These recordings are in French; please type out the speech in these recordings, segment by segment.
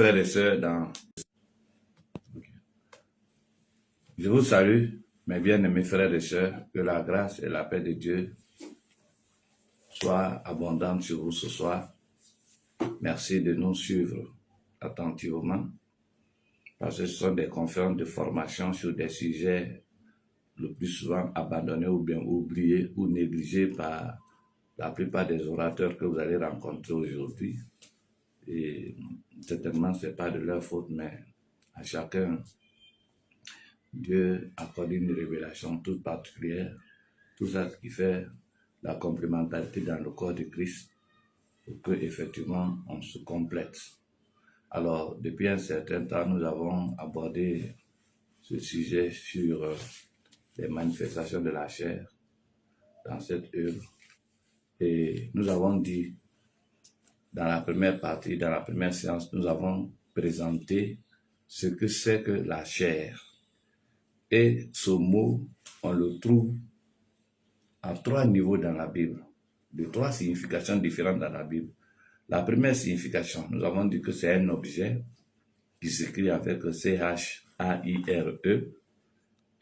frères et sœurs, je vous salue, mes bien-aimés frères et sœurs, que la grâce et la paix de Dieu soient abondantes sur vous ce soir. Merci de nous suivre attentivement, parce que ce sont des conférences de formation sur des sujets le plus souvent abandonnés ou bien oubliés ou négligés par la plupart des orateurs que vous allez rencontrer aujourd'hui. Et certainement, ce n'est pas de leur faute, mais à chacun, Dieu accorde une révélation toute particulière. Tout ça qui fait la complémentarité dans le corps de Christ pour que effectivement on se complète. Alors, depuis un certain temps, nous avons abordé ce sujet sur les manifestations de la chair dans cette œuvre. Et nous avons dit, dans la première partie, dans la première séance, nous avons présenté ce que c'est que la chair. Et ce mot, on le trouve à 3 niveaux dans la Bible, de 3 significations différentes dans la Bible. La première signification, nous avons dit que c'est un objet qui s'écrit avec C-H-A-I-R-E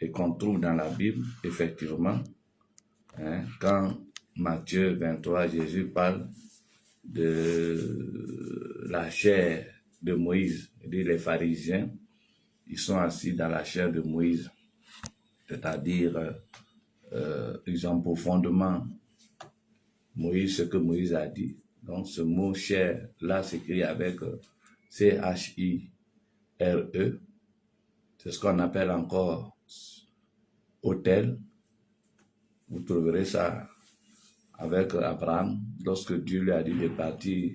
et qu'on trouve dans la Bible, effectivement, quand Matthieu 23, Jésus parle de la chair de Moïse. Il dit les pharisiens, ils sont assis dans la chair de Moïse, c'est-à-dire ils ont profondément Moïse, ce que Moïse a dit. Donc ce mot chair là s'écrit avec C-H-I-R-E. C'est ce qu'on appelle encore autel. Vous trouverez ça avec Abraham, lorsque Dieu lui a dit de partir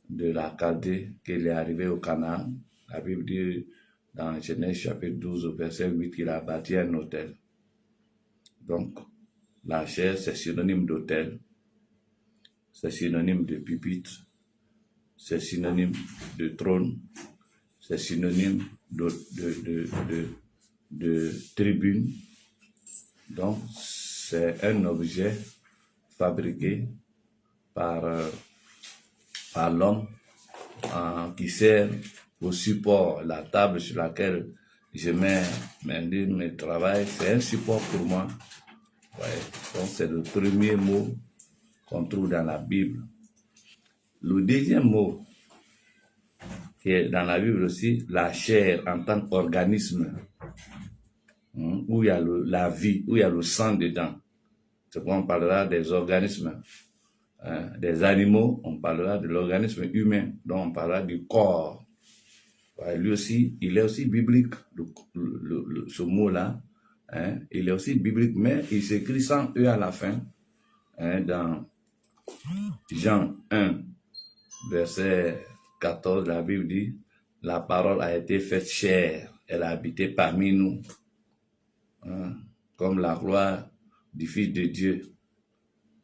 de la Chaldée, qu'il est arrivé au Canaan. La Bible dit dans Genèse chapitre 12, verset 8, qu'il a bâti un autel. Donc, la chair, c'est synonyme d'autel, c'est synonyme de pupitre, c'est synonyme de trône, c'est synonyme de tribune. Donc, c'est un objet fabriqué par l'homme qui sert au support, la table sur laquelle je mets mes travail, c'est un support pour moi. Ouais. Donc c'est le premier mot qu'on trouve dans la Bible. Le deuxième mot qui est dans la Bible aussi, la chair en tant qu'organisme, où il y a la vie, où il y a le sang dedans. C'est pourquoi on parlera des organismes. Des animaux, on parlera de l'organisme humain, donc on parlera du corps. Ouais, lui aussi, il est aussi biblique, ce mot-là, il est aussi biblique, mais il s'écrit sans E à la fin, dans Jean 1, verset 14, la Bible dit, la parole a été faite chair, elle a habité parmi nous, comme la gloire du Fils de Dieu.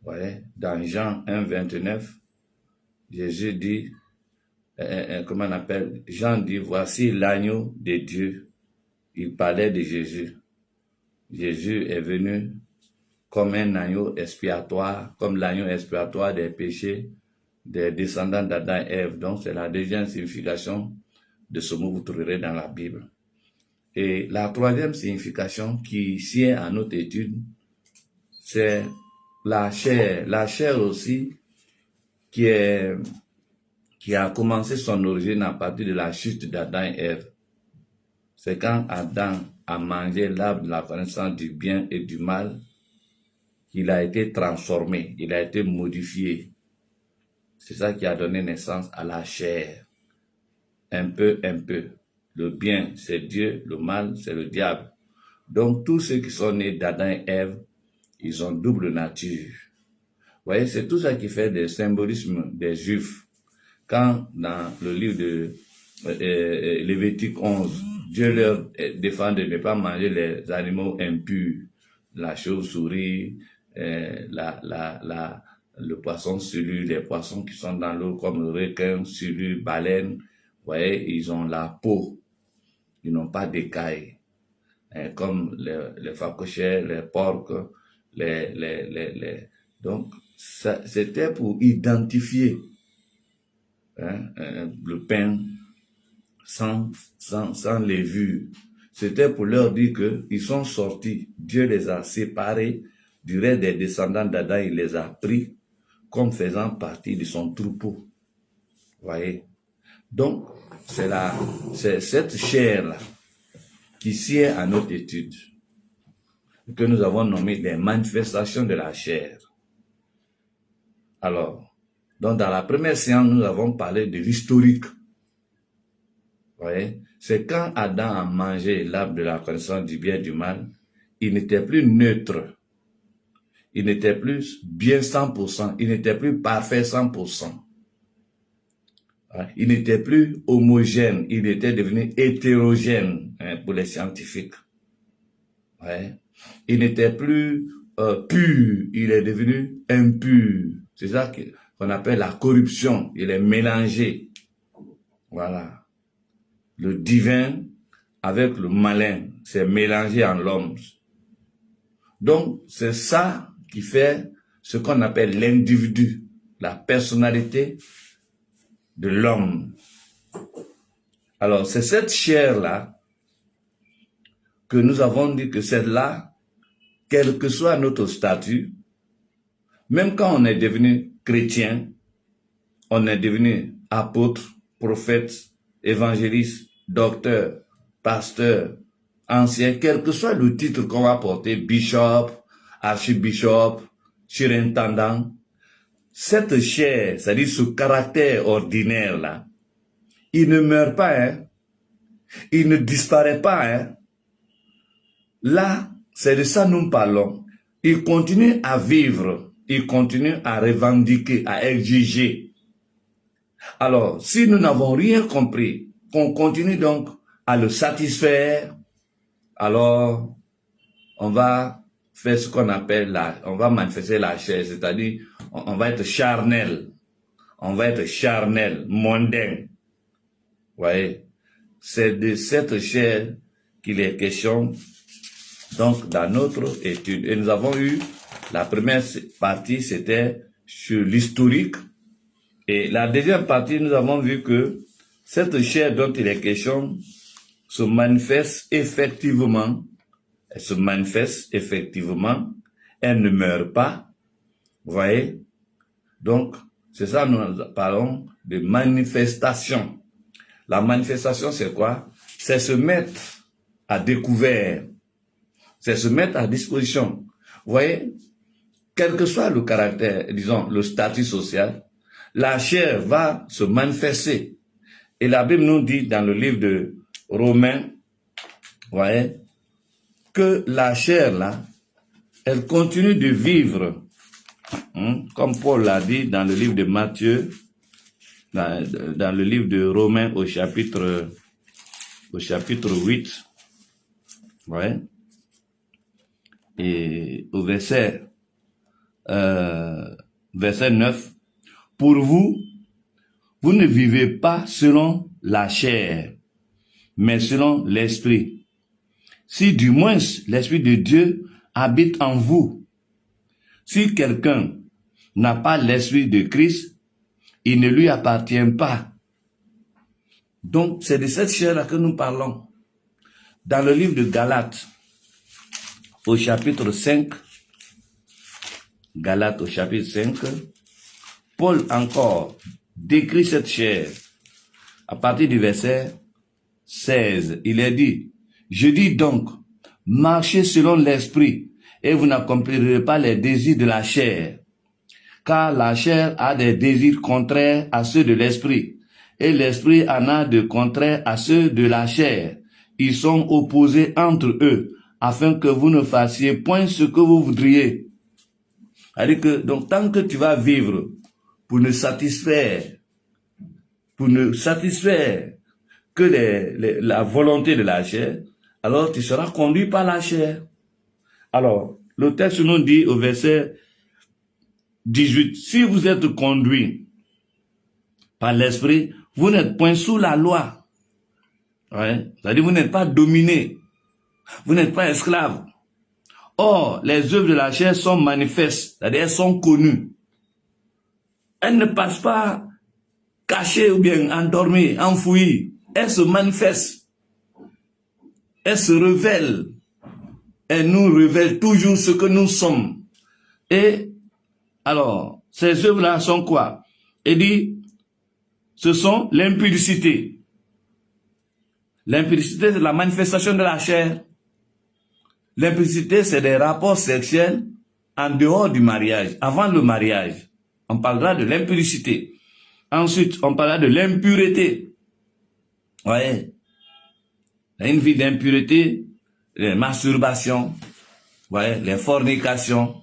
Ouais, dans Jean 1, 29, Jésus dit, comment on appelle, Jean dit, voici l'agneau de Dieu. Il parlait de Jésus. Jésus est venu comme un agneau expiatoire, comme l'agneau expiatoire des péchés des descendants d'Adam et Ève. Donc c'est la deuxième signification de ce mot que vous trouverez dans la Bible. Et la troisième signification qui sied à notre étude, c'est la chair. La chair aussi qui a commencé son origine à partir de la chute d'Adam et Ève. C'est quand Adam a mangé l'arbre de la connaissance du bien et du mal qu'il a été transformé, il a été modifié. C'est ça qui a donné naissance à la chair. Un peu. Le bien, c'est Dieu, le mal, c'est le diable. Donc tous ceux qui sont nés d'Adam et Ève, ils ont double nature. Vous voyez, c'est tout ça qui fait le symbolisme des Juifs. Quand dans le livre de Lévitique 11, Dieu leur défend de ne pas manger les animaux impurs, la chauve-souris, le poisson sulu, les poissons qui sont dans l'eau comme le requin, sulu, baleine. Vous voyez, ils ont la peau, ils n'ont pas d'écailles, comme les phacochères, les porcs, donc c'était pour identifier le pain sans levure. C'était pour leur dire qu'ils sont sortis. Dieu les a séparés du reste des descendants d'Adam. Il les a pris comme faisant partie de son troupeau. Voyez? Donc, c'est cette chair-là qui sied à notre étude, que nous avons nommé des manifestations de la chair. Alors, donc dans la première séance, nous avons parlé de l'historique. Voyez? C'est quand Adam a mangé l'arbre de la connaissance du bien et du mal, il n'était plus neutre. Il n'était plus bien 100%. Il n'était plus parfait 100%. Il n'était plus homogène. Il était devenu hétérogène, pour les scientifiques. Ouais. Il n'était plus pur. Il est devenu impur. C'est ça qu'on appelle la corruption. Il est mélangé. Voilà. Le divin avec le malin, c'est mélangé en l'homme. Donc, c'est ça qui fait ce qu'on appelle l'individu, la personnalité de l'homme. Alors, c'est cette chair-là que nous avons dit que celle-là, quel que soit notre statut, même quand on est devenu chrétien, on est devenu apôtre, prophète, évangéliste, docteur, pasteur, ancien, quel que soit le titre qu'on va porter, bishop, archibishop, surintendant, cette chair, c'est-à-dire ce caractère ordinaire-là, il ne meurt pas, hein? Il ne disparaît pas. Hein? Là, c'est de ça que nous parlons. Il continue à vivre, il continue à revendiquer, à exiger. Alors, si nous n'avons rien compris, qu'on continue donc à le satisfaire, alors on va faire ce qu'on appelle on va manifester la chair, c'est-à-dire on va être charnel, mondain. Vous voyez, c'est de cette chair qu'il est question donc dans notre étude. Et nous avons eu la première partie, c'était sur l'historique. Et la deuxième partie, nous avons vu que cette chair dont il est question se manifeste effectivement. Elle se manifeste effectivement. Elle ne meurt pas. Vous voyez? Donc, c'est ça, nous parlons de manifestation. La manifestation, c'est quoi? C'est se mettre à découvert. C'est se mettre à disposition. Vous voyez? Quel que soit le caractère, disons, le statut social, la chair va se manifester. Et la Bible nous dit dans le livre de Romains, vous voyez, que la chair là, elle continue de vivre, comme Paul l'a dit dans le livre de Matthieu, dans le livre de Romains au chapitre 8, ouais, et au verset 9, pour vous ne vivez pas selon la chair, mais selon l'esprit. Si du moins l'Esprit de Dieu habite en vous. Si quelqu'un n'a pas l'Esprit de Christ, il ne lui appartient pas. Donc, c'est de cette chair-là que nous parlons. Dans le livre de Galates, au chapitre 5, Galates au chapitre 5, Paul encore décrit cette chair. À partir du verset 16, il est dit, je dis donc, marchez selon l'esprit, et vous n'accomplirez pas les désirs de la chair. Car la chair a des désirs contraires à ceux de l'esprit, et l'esprit en a de contraires à ceux de la chair. Ils sont opposés entre eux, afin que vous ne fassiez point ce que vous voudriez. C'est-à-dire que, donc, tant que tu vas vivre pour ne satisfaire que la volonté de la chair, alors tu seras conduit par la chair. Alors, le texte nous dit au verset 18, si vous êtes conduit par l'esprit, vous n'êtes point sous la loi. Ouais. C'est-à-dire vous n'êtes pas dominé, vous n'êtes pas esclave. Or, les œuvres de la chair sont manifestes, c'est-à-dire elles sont connues. Elles ne passent pas cachées ou bien endormies, enfouies. elle se manifeste, elle se révèle, elle nous révèle toujours ce que nous sommes. Et alors, ces œuvres-là sont quoi? Il dit, ce sont l'impudicité. L'impudicité, c'est la manifestation de la chair. L'impudicité, c'est des rapports sexuels en dehors du mariage, avant le mariage. On parlera de l'impudicité. Ensuite, on parlera de l'impureté. Ouais. Une vie d'impureté, les masturbations, ouais, les fornications.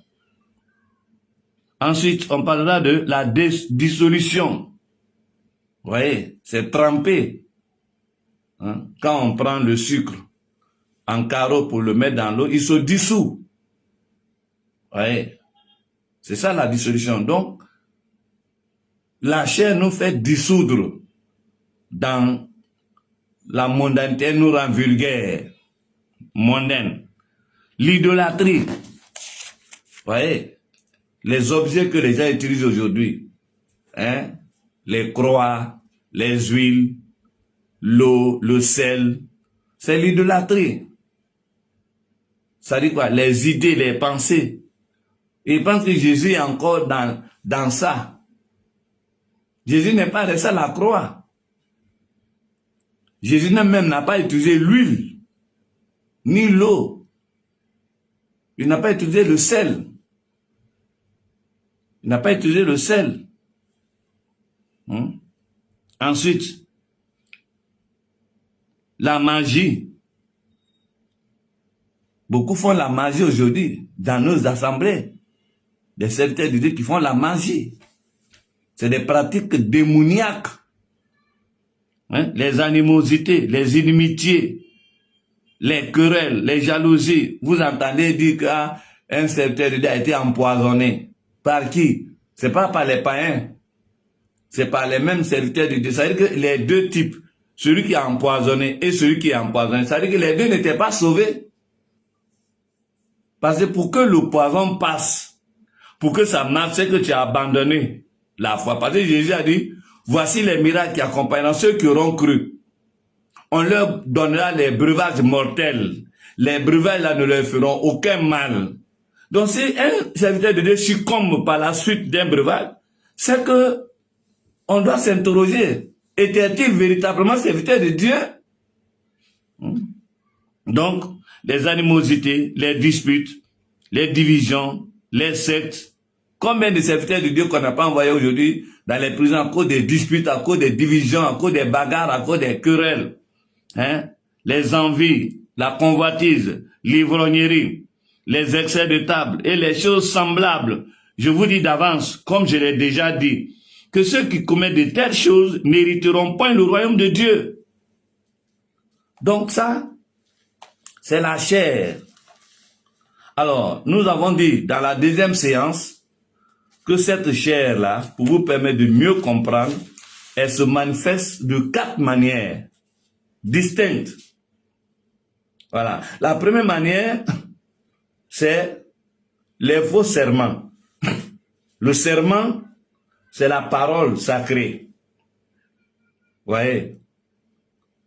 Ensuite, on parlera de la dissolution. Vous voyez, c'est trempé. Hein? Quand on prend le sucre en carreau pour le mettre dans l'eau, il se dissout. Vous voyez, c'est ça la dissolution. Donc, la chair nous fait dissoudre dans la mondanité, elle nous rend vulgaire, mondaine. L'idolâtrie. Vous voyez, les objets que les gens utilisent aujourd'hui, hein? Les croix, les huiles, l'eau, le sel, c'est l'idolâtrie. Ça dit quoi? Les idées, les pensées. Ils pensent que Jésus est encore dans ça. Jésus n'est pas resté à la croix. Jésus même n'a pas utilisé l'huile, ni l'eau. Il n'a pas utilisé le sel. Il n'a pas utilisé le sel. Ensuite, la magie. Beaucoup font la magie aujourd'hui dans nos assemblées. Des serviteurs de Dieu qui font la magie. C'est des pratiques démoniaques. Hein? Les animosités, les inimitiés, les querelles, les jalousies. Vous entendez dire qu'un serviteur de Dieu a été empoisonné. Par qui? Ce n'est pas par les païens. C'est par les mêmes serviteurs de Dieu. C'est-à-dire que les deux types, celui qui a empoisonné et celui qui est empoisonné, c'est-à-dire que les deux n'étaient pas sauvés. Parce que pour que le poison passe, pour que ça marche, c'est que tu as abandonné la foi. Parce que Jésus a dit, voici les miracles qui accompagneront ceux qui auront cru. On leur donnera les breuvages mortels. Les breuvages là ne leur feront aucun mal. Donc si un serviteur de Dieu succombe par la suite d'un breuvage, c'est que on doit s'interroger. Était-il véritablement serviteur de Dieu? Donc, les animosités, les disputes, les divisions, les sectes. Combien de serviteurs de Dieu qu'on n'a pas envoyés aujourd'hui dans les prisons à cause des disputes, à cause des divisions, à cause des bagarres, à cause des querelles, hein? Les envies, la convoitise, l'ivrognerie, les excès de table et les choses semblables. Je vous dis d'avance, comme je l'ai déjà dit, que ceux qui commettent de telles choses n'hériteront pas le royaume de Dieu. Donc ça, c'est la chair. Alors, nous avons dit dans la deuxième séance que cette chair-là, pour vous permettre de mieux comprendre, elle se manifeste de 4 manières distinctes. Voilà. La première manière, c'est les faux serments. Le serment, c'est la parole sacrée. Vous voyez?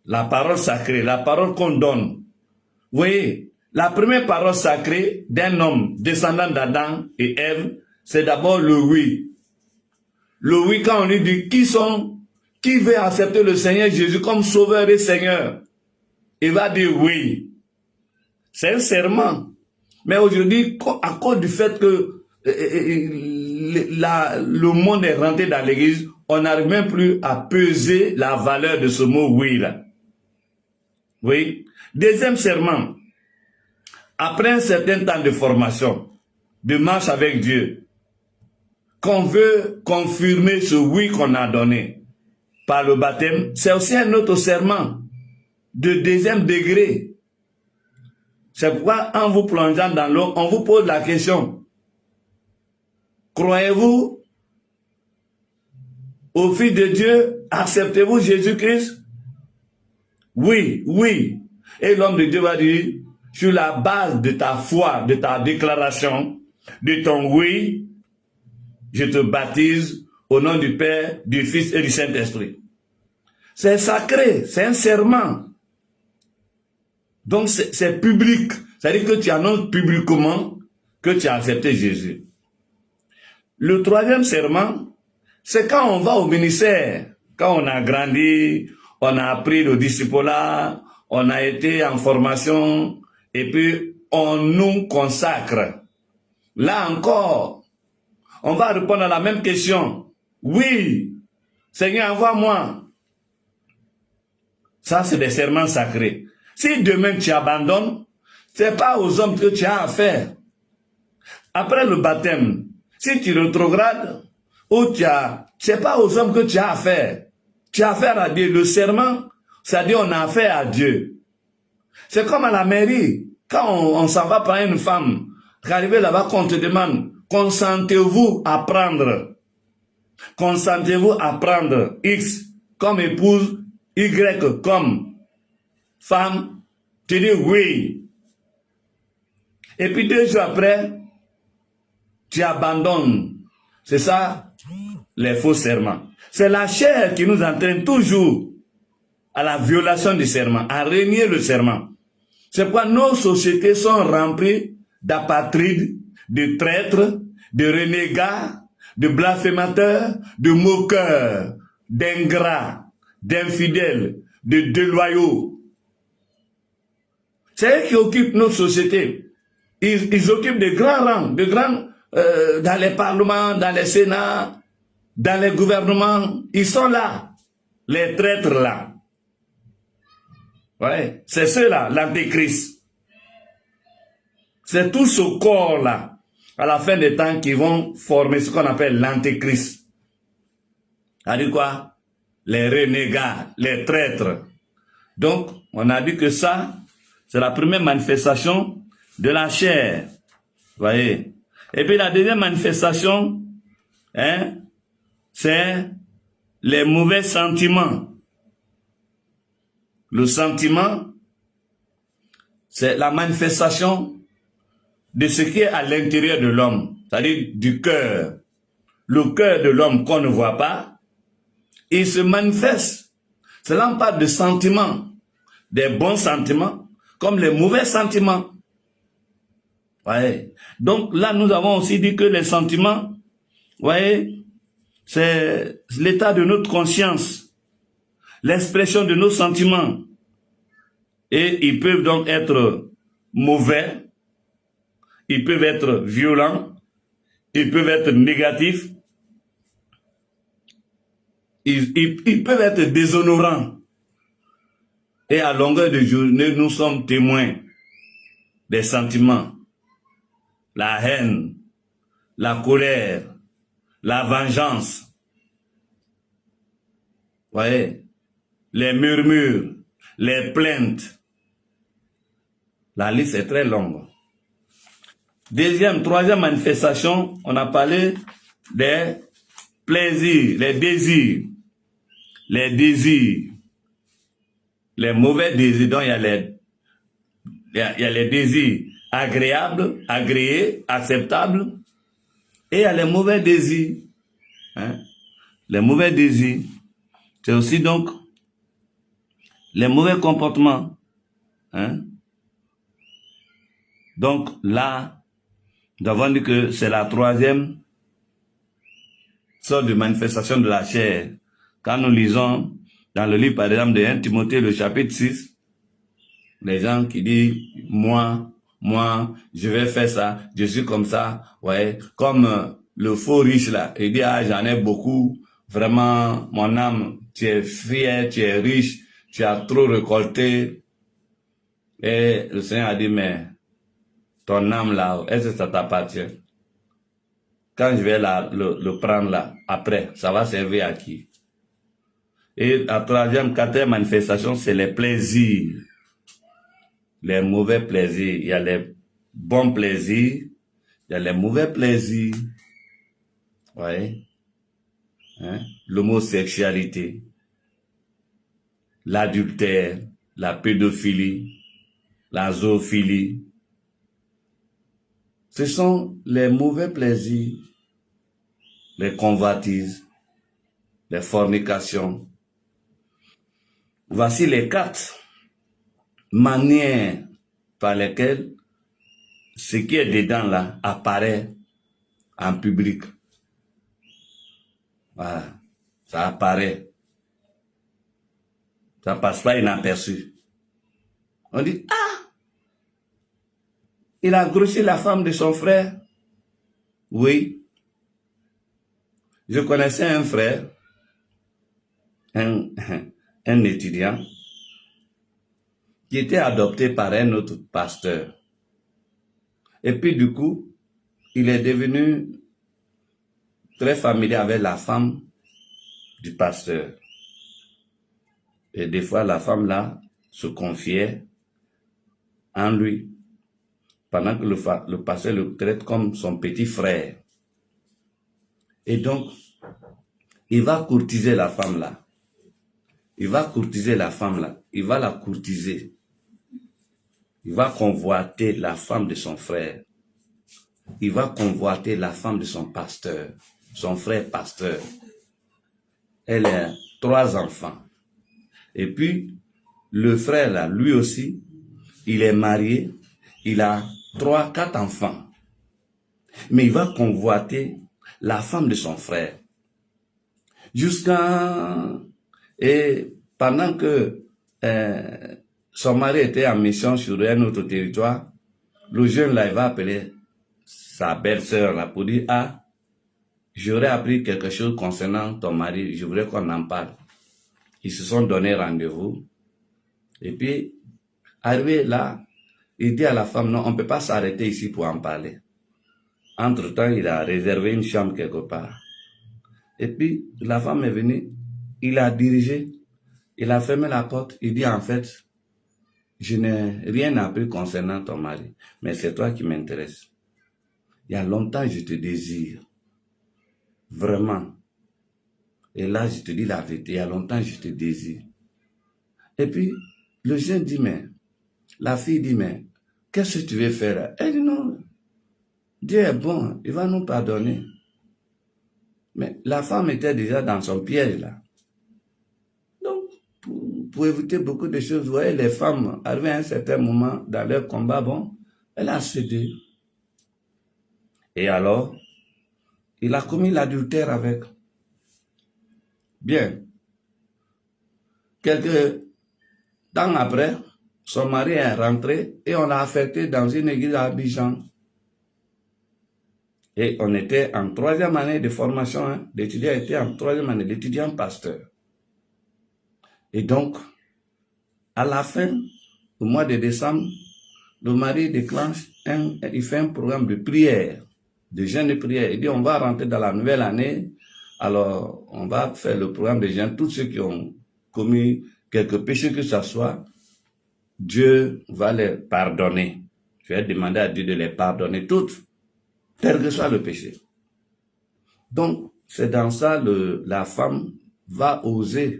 La parole sacrée, la parole qu'on donne. Vous voyez? La première parole sacrée d'un homme descendant d'Adam et Ève, c'est d'abord le oui. Le oui, quand on lui dit qui veut accepter le Seigneur Jésus comme sauveur et Seigneur, il va dire oui. C'est un serment. Mais aujourd'hui, à cause du fait que le monde est rentré dans l'église, on n'arrive même plus à peser la valeur de ce mot oui là. Oui. Deuxième serment. Après un certain temps de formation, de marche avec Dieu, qu'on veut confirmer ce oui qu'on a donné par le baptême, c'est aussi un autre serment de deuxième degré. C'est pourquoi en vous plongeant dans l'eau, on vous pose la question. Croyez-vous au Fils de Dieu? Acceptez-vous Jésus-Christ? Oui, oui. Et l'homme de Dieu va dire, sur la base de ta foi, de ta déclaration, de ton oui, je te baptise au nom du Père, du Fils et du Saint-Esprit. C'est sacré, c'est un serment. Donc c'est public. C'est-à-dire que tu annonces publiquement que tu as accepté Jésus. Le troisième serment, c'est quand on va au ministère, quand on a grandi, on a appris le discipulat, on a été en formation, et puis on nous consacre. Là encore, on va répondre à la même question. Oui, Seigneur, envoie-moi. Ça, c'est des serments sacrés. Si demain tu abandonnes, ce n'est pas aux hommes que tu as affaire. Après le baptême, si tu rétrogrades, ce n'est pas aux hommes que tu as affaire. Tu as affaire à Dieu. Le serment, c'est-à-dire on a affaire à Dieu. C'est comme à la mairie. Quand on s'en va prendre une femme, arrivé là-bas, qu'on te demande, consentez-vous à prendre? Consentez-vous à prendre X comme épouse, Y comme femme? Tu dis oui. Et puis 2 jours après, tu abandonnes. C'est ça, les faux serments. C'est la chair qui nous entraîne toujours à la violation du serment, à renier le serment. C'est pourquoi nos sociétés sont remplies d'apatrides, de traîtres, de renégats, de blasphémateurs, de moqueurs, d'ingrats, d'infidèles, de déloyaux. C'est eux qui occupent notre société. Ils occupent de grands rangs, dans les parlements, dans les sénats, dans les gouvernements. Ils sont là, les traîtres là. Ouais, c'est ceux-là, l'antéchrist. C'est tout ce corps-là, à la fin des temps, qui vont former ce qu'on appelle l'antéchrist. C'est-à-dire quoi? Les renégats, les traîtres. Donc, on a dit que ça, c'est la première manifestation de la chair. Voyez? Et puis la deuxième manifestation, c'est les mauvais sentiments. Le sentiment, c'est la manifestation de ce qui est à l'intérieur de l'homme, c'est-à-dire du cœur. Le cœur de l'homme qu'on ne voit pas, il se manifeste. Cela parle de sentiments, des bons sentiments, comme les mauvais sentiments. Ouais. Donc là, nous avons aussi dit que les sentiments, voyez, c'est l'état de notre conscience, l'expression de nos sentiments. Et ils peuvent donc être mauvais, ils peuvent être violents, ils peuvent être négatifs, ils peuvent être déshonorants. Et à longueur de journée, nous sommes témoins des sentiments. La haine, la colère, la vengeance. Voyez, les murmures, les plaintes. La liste est très longue. Troisième manifestation, on a parlé des plaisirs, les désirs. Les désirs. Les mauvais désirs, donc il y a les désirs agréables, agréés, acceptables, et il y a les mauvais désirs. Les mauvais désirs, c'est aussi donc les mauvais comportements. Donc là, nous avons dit que c'est la troisième sorte de manifestation de la chair. Quand nous lisons dans le livre, par exemple, de 1 Timothée, le chapitre 6, les gens qui disent, moi, je vais faire ça, je suis comme ça, ouais, comme le faux riche là, il dit, ah, j'en ai beaucoup, vraiment, mon âme, tu es fier, tu es riche, tu as trop récolté. Et le Seigneur a dit, mais ton âme là, est-ce que ça t'appartient? Quand je vais le prendre là, après, ça va servir à qui? Et la quatrième manifestation, c'est les plaisirs. Les mauvais plaisirs. Il y a les bons plaisirs, il y a les mauvais plaisirs. Ouais. L'homosexualité, l'adultère, la pédophilie, la zoophilie. Ce sont les mauvais plaisirs, les convoitises, les fornications. Voici les 4 manières par lesquelles ce qui est dedans là apparaît en public. Voilà, ça apparaît. Ça passe pas inaperçu. On dit, ah, il a grossi la femme de son frère. Oui. Je connaissais un frère, un étudiant, qui était adopté par un autre pasteur. Et puis du coup, il est devenu très familier avec la femme du pasteur. Et des fois, la femme là se confiait en lui, pendant que le pasteur le traite comme son petit frère. Et donc, il va courtiser la femme là. Il va courtiser la femme là. Il va la courtiser. Il va convoiter la femme de son frère. Il va convoiter la femme de son pasteur, son frère pasteur. Elle a 3 enfants. Et puis, le frère là, lui aussi, il est marié. Il a 3, 4 enfants. Mais il va convoiter la femme de son frère. Et pendant que son mari était en mission sur un autre territoire, le jeune là, il va appeler sa belle-sœur là pour dire, ah, j'aurais appris quelque chose concernant ton mari, je voudrais qu'on en parle. Ils se sont donné rendez-vous. Et puis, arrivé là, il dit à la femme, non, on ne peut pas s'arrêter ici pour en parler. Entre-temps, il a réservé une chambre quelque part. Et puis, la femme est venue, il a dirigé, il a fermé la porte, il dit en fait, je n'ai rien appris concernant ton mari, mais c'est toi qui m'intéresse. Il y a longtemps, je te désire. Vraiment. Et là, je te dis la vérité, il y a longtemps, je te désire. Et puis, le jeune dit, mais, la fille dit, mais, qu'est-ce que tu veux faire là? Elle dit, non, Dieu est bon, il va nous pardonner. Mais la femme était déjà dans son piège là. Donc, pour éviter beaucoup de choses, vous voyez, les femmes, arrivées à un certain moment dans leur combat, bon, elle a cédé. Et alors, il a commis l'adultère avec. Bien. Quelques temps après, son mari est rentré et on l'a affecté dans une église à Abidjan. Et on était en 3e année de formation, hein. L'étudiant était en 3e année, l'étudiant pasteur. Et donc, à la fin, au mois de décembre, le mari déclenche, il fait un programme de prière, de jeûne de prière. Il dit, on va rentrer dans la nouvelle année, alors on va faire le programme de jeûne. Tous ceux qui ont commis quelques péchés que ce soit, Dieu va les pardonner. Je vais demander à Dieu de les pardonner toutes, quel que soit le péché. Donc, c'est dans ça la femme va oser.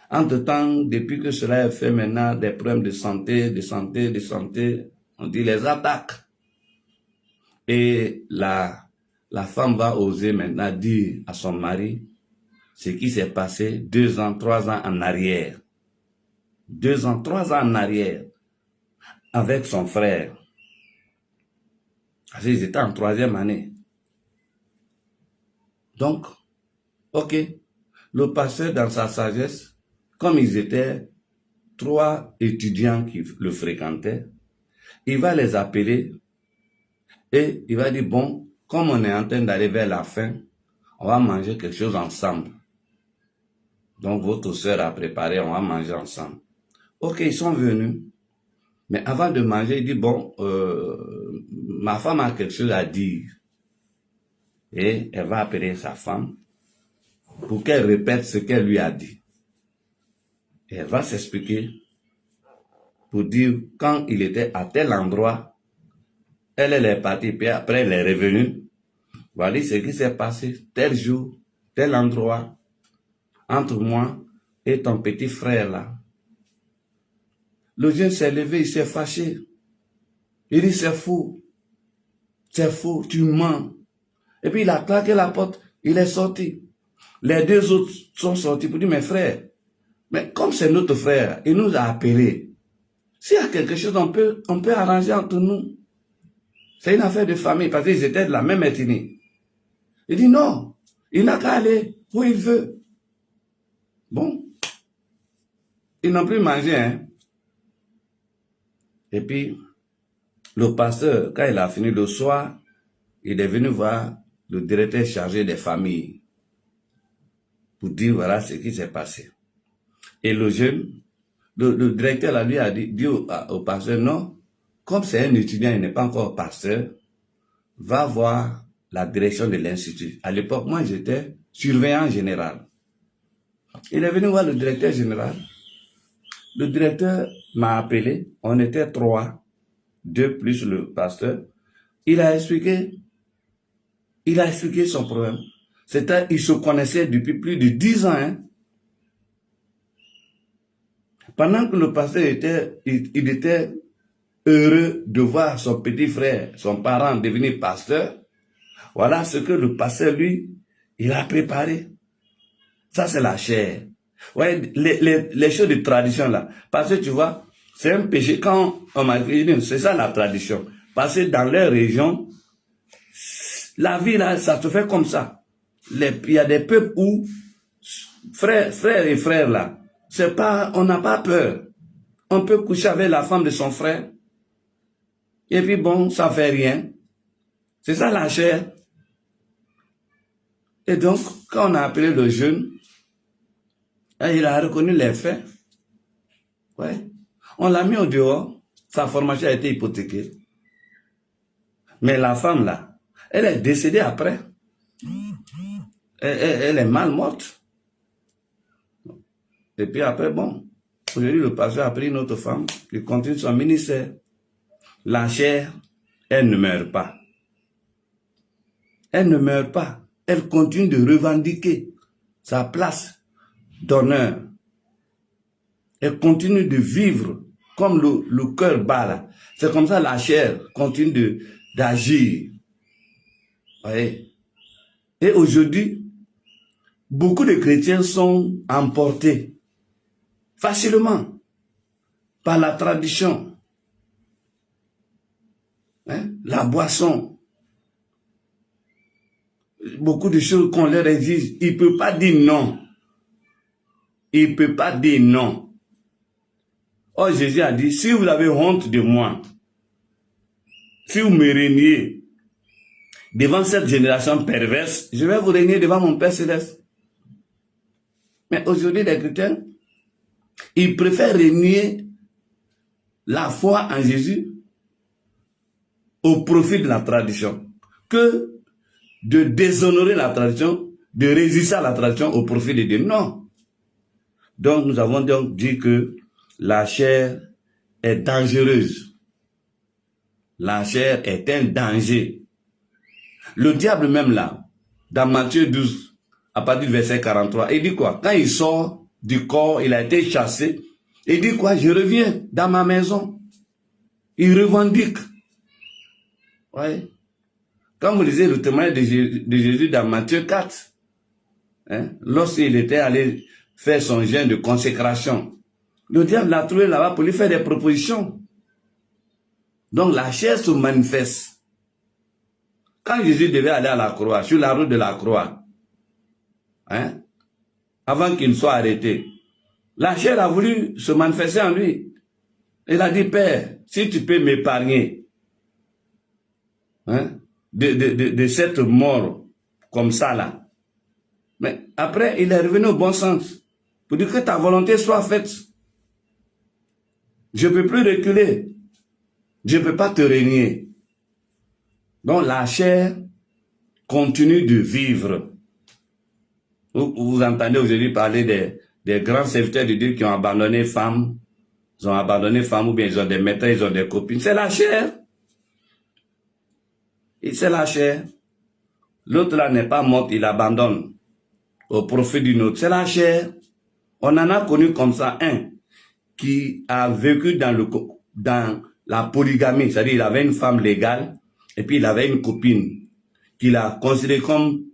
Entre-temps, depuis que cela est fait maintenant, des problèmes de santé, on dit les attaques. Et la femme va oser maintenant dire à son mari ce qui s'est passé 2 ans, 3 ans en arrière. 2 ans, 3 ans en arrière, avec son frère. Parce qu'ils étaient en 3e année. Donc, ok, le pasteur dans sa sagesse, comme ils étaient 3 étudiants qui le fréquentaient, il va les appeler et il va dire, bon, comme on est en train d'aller vers la fin, on va manger quelque chose ensemble. Donc votre soeur a préparé, on va manger ensemble. Ok, ils sont venus. Mais avant de manger, il dit, bon, ma femme a quelque chose à dire. Et elle va appeler sa femme pour qu'elle répète ce qu'elle lui a dit. Et elle va s'expliquer pour dire quand il était à tel endroit, elle est partie, puis après elle est revenue. Voilà ce qui s'est passé tel jour, tel endroit, entre moi et ton petit frère là. Le jeune s'est levé, il s'est fâché. Il dit, c'est faux, tu mens. Et puis il a claqué la porte, il est sorti. Les 2 autres sont sortis pour dire, mes frères, Mais comme c'est notre frère, il nous a appelés. S'il y a quelque chose, on peut arranger entre nous. C'est une affaire de famille, parce qu'ils étaient de la même ethnie. Il dit non, il n'a qu'à aller où il veut. Bon, ils n'ont plus mangé, hein. Et puis, le pasteur, quand il a fini le soir, il est venu voir le directeur chargé des familles pour dire voilà ce qui s'est passé. Et le jeune, le directeur là, lui a dit au pasteur, non, comme c'est un étudiant, il n'est pas encore pasteur, va voir la direction de l'institut. À l'époque, moi, j'étais surveillant général. Il est venu voir le directeur général. Le directeur m'a appelé. On était 3, 2 plus le pasteur. Il a expliqué son problème. C'était, il se connaissait depuis plus de 10 ans. Hein. Pendant que le pasteur il était heureux de voir son petit frère, son parent devenir pasteur, voilà ce que le pasteur, lui, il a préparé. Ça, c'est la chair. Ouais, les choses de tradition, là. Parce que tu vois, c'est un péché. Quand on m'a dit, c'est ça la tradition. Parce que dans leur région, la vie, là, ça se fait comme ça. Il y a des peuples où, frère et frère, là, c'est pas, on n'a pas peur. On peut coucher avec la femme de son frère. Et puis bon, ça fait rien. C'est ça la chair. Et donc, quand on a appelé le jeune, il a reconnu les faits. Ouais. On l'a mis au dehors. Sa formation a été hypothéquée. Mais la femme, là, elle est décédée après. Elle est mal morte. Et puis après, bon, aujourd'hui, le pasteur a pris une autre femme qui continue son ministère. La chair, elle ne meurt pas. Elle ne meurt pas. Elle continue de revendiquer sa place d'honneur. Elle continue de vivre comme le cœur bat là. C'est comme ça la chair continue d'agir. Oui. Et aujourd'hui, beaucoup de chrétiens sont emportés facilement par la tradition. Hein? La boisson. Beaucoup de choses qu'on leur exige. Il ne peut pas dire non. Il ne peut pas dire non. Oh, Jésus a dit, si vous avez honte de moi, si vous me reniez devant cette génération perverse, je vais vous régner devant mon Père Céleste. Mais aujourd'hui, les chrétiens, ils préfèrent renier la foi en Jésus au profit de la tradition que de déshonorer la tradition, de résister à la tradition au profit de Dieu. Non. Donc, nous avons donc dit que la chair est dangereuse. La chair est un danger. Le diable même là, dans Matthieu 12, à partir du verset 43, il dit quoi? Quand il sort du corps, il a été chassé, il dit quoi? Je reviens dans ma maison. Il revendique. Ouais. Quand vous lisez le témoignage de Jésus dans Matthieu 4, hein, lorsqu'il était allé faire son jeûne de consécration, le diable l'a trouvé là-bas pour lui faire des propositions. Donc la chair se manifeste. Quand Jésus devait aller à la croix, sur la route de la croix, hein, avant qu'il ne soit arrêté, la chair a voulu se manifester en lui. Il a dit, Père, si tu peux m'épargner, hein, de cette mort comme ça là. Mais après, il est revenu au bon sens pour dire que ta volonté soit faite. Je ne peux plus reculer. Je ne peux pas te régner. Donc la chair continue de vivre. Vous entendez aujourd'hui parler des grands serviteurs de Dieu qui ont abandonné femmes. Ils ont abandonné femmes ou bien ils ont des maîtresses, ils ont des copines. C'est la chair. Et c'est la chair. L'autre là n'est pas mort, il abandonne au profit d'une autre. C'est la chair. On en a connu comme ça un qui a vécu dans la polygamie. C'est-à-dire il avait une femme légale et puis il avait une copine qu'il a considérée comme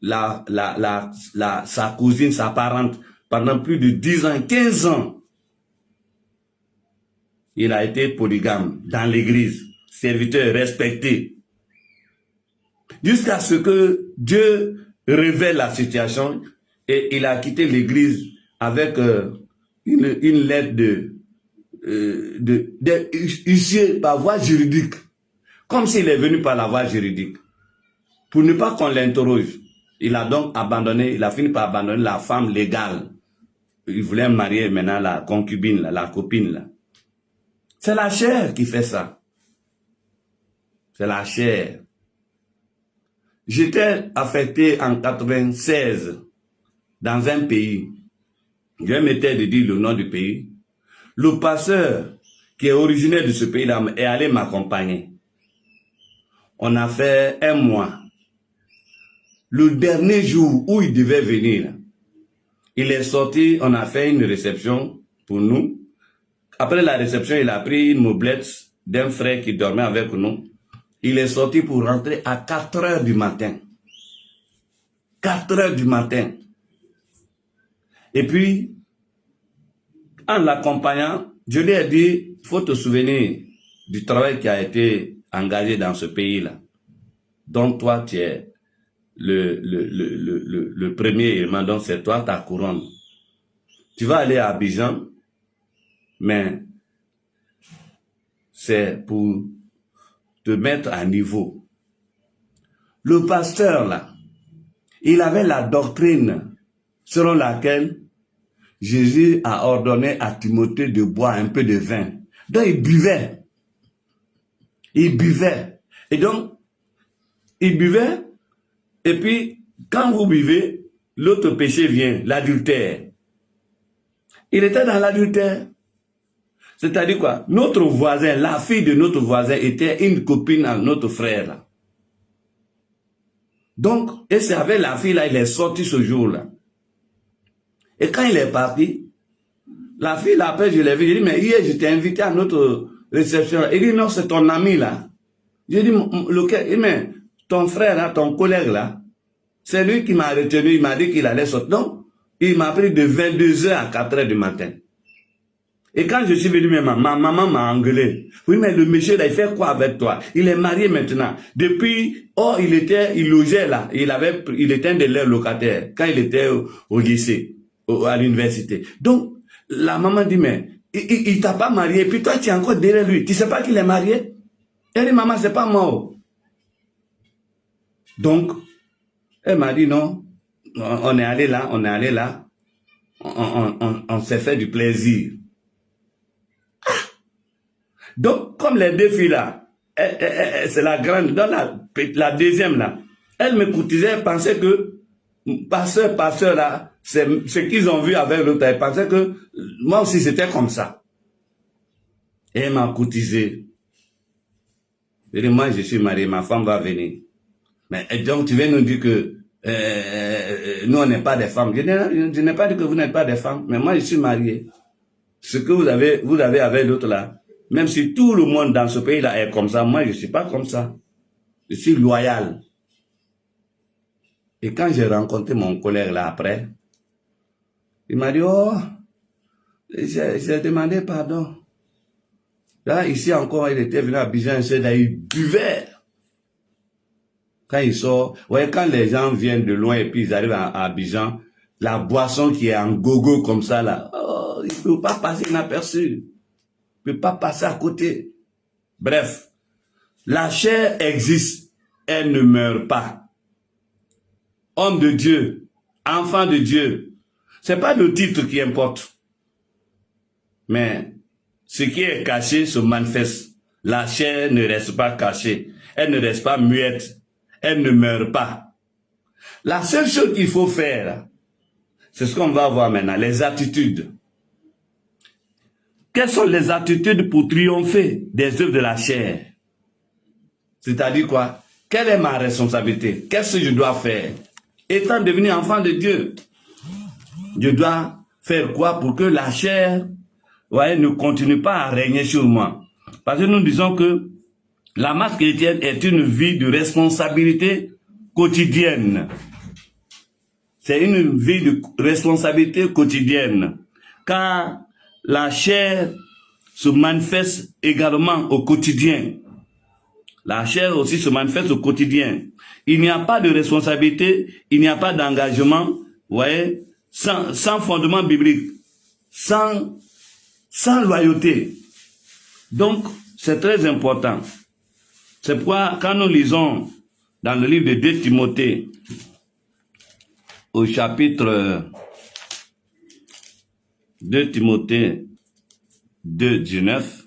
sa cousine, sa parente. pendant plus de 10 ans, 15 ans. Il a été polygame dans l'église, serviteur respecté. Jusqu'à ce que Dieu révèle la situation et il a quitté l'église avec une lettre issue par voie juridique. Comme s'il est venu par la voie juridique. Pour ne pas qu'on l'interroge. Il a donc abandonné, il a fini par abandonner la femme légale. Il voulait marier maintenant la concubine, la copine. C'est la chair qui fait ça. C'est la chair. J'étais affecté en 96 dans un pays. Je m'étais de dire le nom du pays. Le pasteur qui est originaire de ce pays-là est allé m'accompagner. On a fait 1 mois. Le dernier jour où il devait venir, il est sorti, on a fait une réception pour nous. Après la réception, il a pris une mobilette d'un frère qui dormait avec nous. Il est sorti pour rentrer à 4 heures du matin. 4 heures du matin. Et puis, en l'accompagnant, je lui ai dit, il faut te souvenir du travail qui a été engagé dans ce pays-là, dont toi tu es le premier élément, donc c'est toi ta couronne. Tu vas aller à Abidjan, mais c'est pour te mettre à niveau. Le pasteur là, il avait la doctrine selon laquelle Jésus a ordonné à Timothée de boire un peu de vin. Donc il buvait. Il buvait. Et donc, il buvait. Et puis, quand vous buvez, l'autre péché vient, l'adultère. Il était dans l'adultère. C'est-à-dire quoi? Notre voisin, la fille de notre voisin était une copine à notre frère. Là. Donc, et c'est avec la fille là, il est sorti ce jour-là. Et quand il est parti, la fille l'appelle, je l'ai vu, je dis, mais hier, je t'ai invité à notre réception. Il dit, non, c'est ton ami là. Je dis, lequel? Il dit, mais ton frère là, ton collègue là, c'est lui qui m'a retenu, il m'a dit qu'il allait sortir. Donc, il m'a pris de 22h à 4h du matin. Et quand je suis venu, ma maman m'a engueulé. Oui, mais le monsieur là, il fait quoi avec toi? Il est marié maintenant. Depuis, il logeait là. Il était un de leurs locataires quand il était au lycée, à l'université. Donc, la maman dit, mais il t'a pas marié, puis toi, tu es encore derrière lui. Tu sais pas qu'il est marié? Elle dit, maman, c'est pas mort. Donc, elle m'a dit, non, on est allé là, on s'est fait du plaisir. Donc, comme les deux filles là, c'est la grande, dans la deuxième là, elle me courtisait, elle pensait que, passeur là, c'est ce qu'ils ont vu avec l'autre, elle pensait que moi aussi c'était comme ça. Et elle m'a courtisé. Je dis, moi je suis marié, ma femme va venir. Mais donc tu viens nous dire que nous on n'est pas des femmes. Je n'ai pas dit que vous n'êtes pas des femmes, mais moi je suis marié. Ce que vous avez avec l'autre là, même si tout le monde dans ce pays-là est comme ça, moi, je ne suis pas comme ça. Je suis loyal. Et quand j'ai rencontré mon collègue là après, il m'a dit, oh, j'ai demandé pardon. Là, ici encore, il était venu à Abidjan, il buvait. Quand il sort, ouais, quand les gens viennent de loin et puis ils arrivent à Abidjan, la boisson qui est en gogo comme ça là, oh, il ne peut pas passer inaperçu. Ne peut pas passer à côté. Bref, la chair existe, elle ne meurt pas. Homme de Dieu, enfant de Dieu, c'est pas le titre qui importe. Mais ce qui est caché se manifeste. La chair ne reste pas cachée, elle ne reste pas muette, elle ne meurt pas. La seule chose qu'il faut faire, c'est ce qu'on va voir maintenant, les attitudes. Quelles sont les attitudes pour triompher des œuvres de la chair? C'est-à-dire quoi? Quelle est ma responsabilité? Qu'est-ce que je dois faire? Étant devenu enfant de Dieu, je dois faire quoi pour que la chair, ne continue pas à régner sur moi? Parce que nous disons que la marche chrétienne est une vie de responsabilité quotidienne. c'est une vie de responsabilité quotidienne. Car la chair se manifeste également au quotidien. La chair aussi se manifeste au quotidien. Il n'y a pas de responsabilité, il n'y a pas d'engagement, vous voyez, sans fondement biblique, sans loyauté. Donc, c'est très important. C'est pourquoi, quand nous lisons dans le livre de 2 Timothée, au chapitre 2 Timothée 2, 19,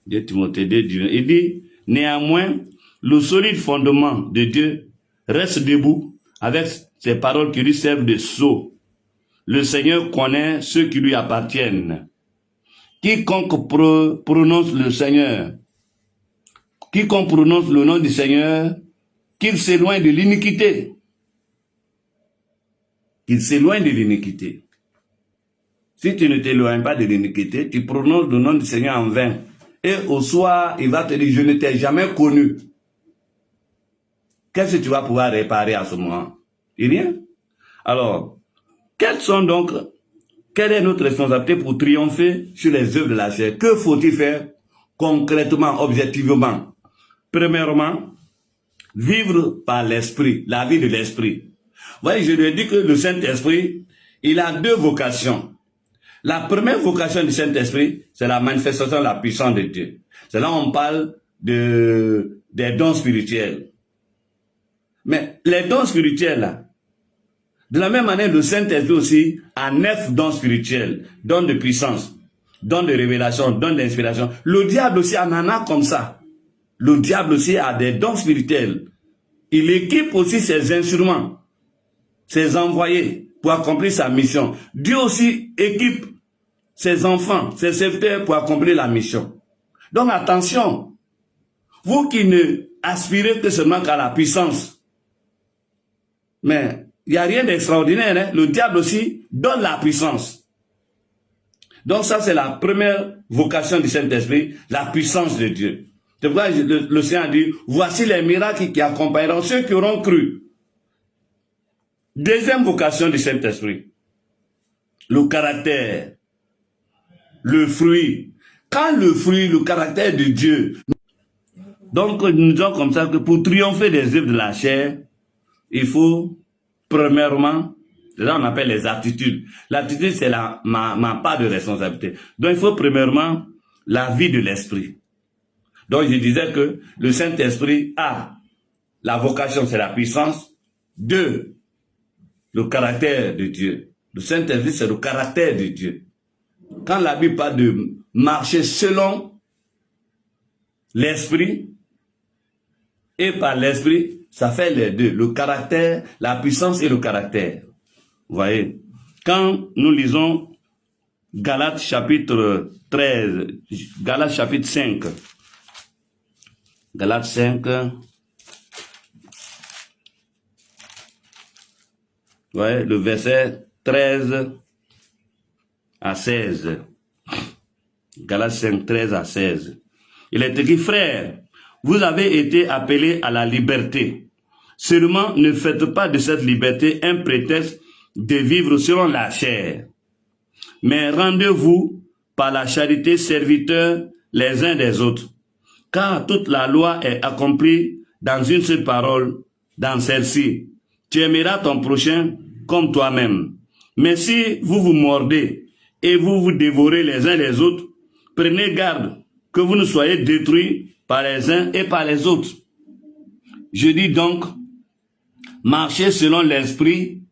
2 Timothée 2, 19, il dit, néanmoins, le solide fondement de Dieu reste debout avec ces paroles qui lui servent de sceau. Le Seigneur connaît ceux qui lui appartiennent. Quiconque prononce le Seigneur, quiconque prononce le nom du Seigneur, qu'il s'éloigne de l'iniquité. Qu'il s'éloigne de l'iniquité. Si tu ne t'éloignes pas de l'iniquité, tu prononces le nom du Seigneur en vain. Et au soir, il va te dire, je ne t'ai jamais connu. Qu'est-ce que tu vas pouvoir réparer à ce moment? Rien. Alors, quelle est notre responsabilité pour triompher sur les œuvres de la chair? Que faut-il faire concrètement, objectivement? Premièrement, vivre par l'esprit, la vie de l'esprit. Vous voyez, je lui ai dit que le Saint-Esprit, il a 2 vocations. La première vocation du Saint-Esprit, c'est la manifestation de la puissance de Dieu. C'est là où on parle des dons spirituels. Mais les dons spirituels, là, de la même manière, le Saint-Esprit aussi a 9 dons spirituels, dons de puissance, dons de révélation, dons d'inspiration. Le diable aussi en a comme ça. Le diable aussi a des dons spirituels. Il équipe aussi ses instruments, ses envoyés pour accomplir sa mission. Dieu aussi équipe ses enfants, ses serviteurs pour accomplir la mission. Donc attention, vous qui ne aspirez que seulement qu'à la puissance, mais il n'y a rien d'extraordinaire, hein? Le diable aussi donne la puissance. Donc ça c'est la première vocation du Saint-Esprit, la puissance de Dieu. C'est pourquoi le Seigneur a dit, voici les miracles qui accompagneront ceux qui auront cru. Deuxième vocation du Saint-Esprit, le caractère, le fruit. Quand le fruit, le caractère de Dieu. Donc nous disons comme ça que pour triompher des œuvres de la chair, il faut premièrement, là on appelle les attitudes. L'attitude c'est ma part de responsabilité. Donc il faut premièrement la vie de l'esprit. Donc je disais que le Saint-Esprit a la vocation, c'est la puissance. 2, le caractère de Dieu. Le Saint-Esprit, c'est le caractère de Dieu. Quand la Bible parle de marcher selon l'Esprit et par l'Esprit, ça fait les 2. Le caractère, la puissance et le caractère. Vous voyez, quand nous lisons Galates chapitre 13, Galates chapitre 5, Galates 5, ouais, le verset 13 à 16. Galates 5, 13 à 16. Il est écrit, frères, vous avez été appelés à la liberté. Seulement, ne faites pas de cette liberté un prétexte de vivre selon la chair. Mais rendez-vous par la charité serviteurs les uns des autres. Car toute la loi est accomplie dans une seule parole, dans celle-ci. Tu aimeras ton prochain comme toi-même. Mais si vous vous mordez et vous vous dévorez les uns les autres, prenez garde que vous ne soyez détruits par les uns et par les autres. Je dis donc, marchez selon l'esprit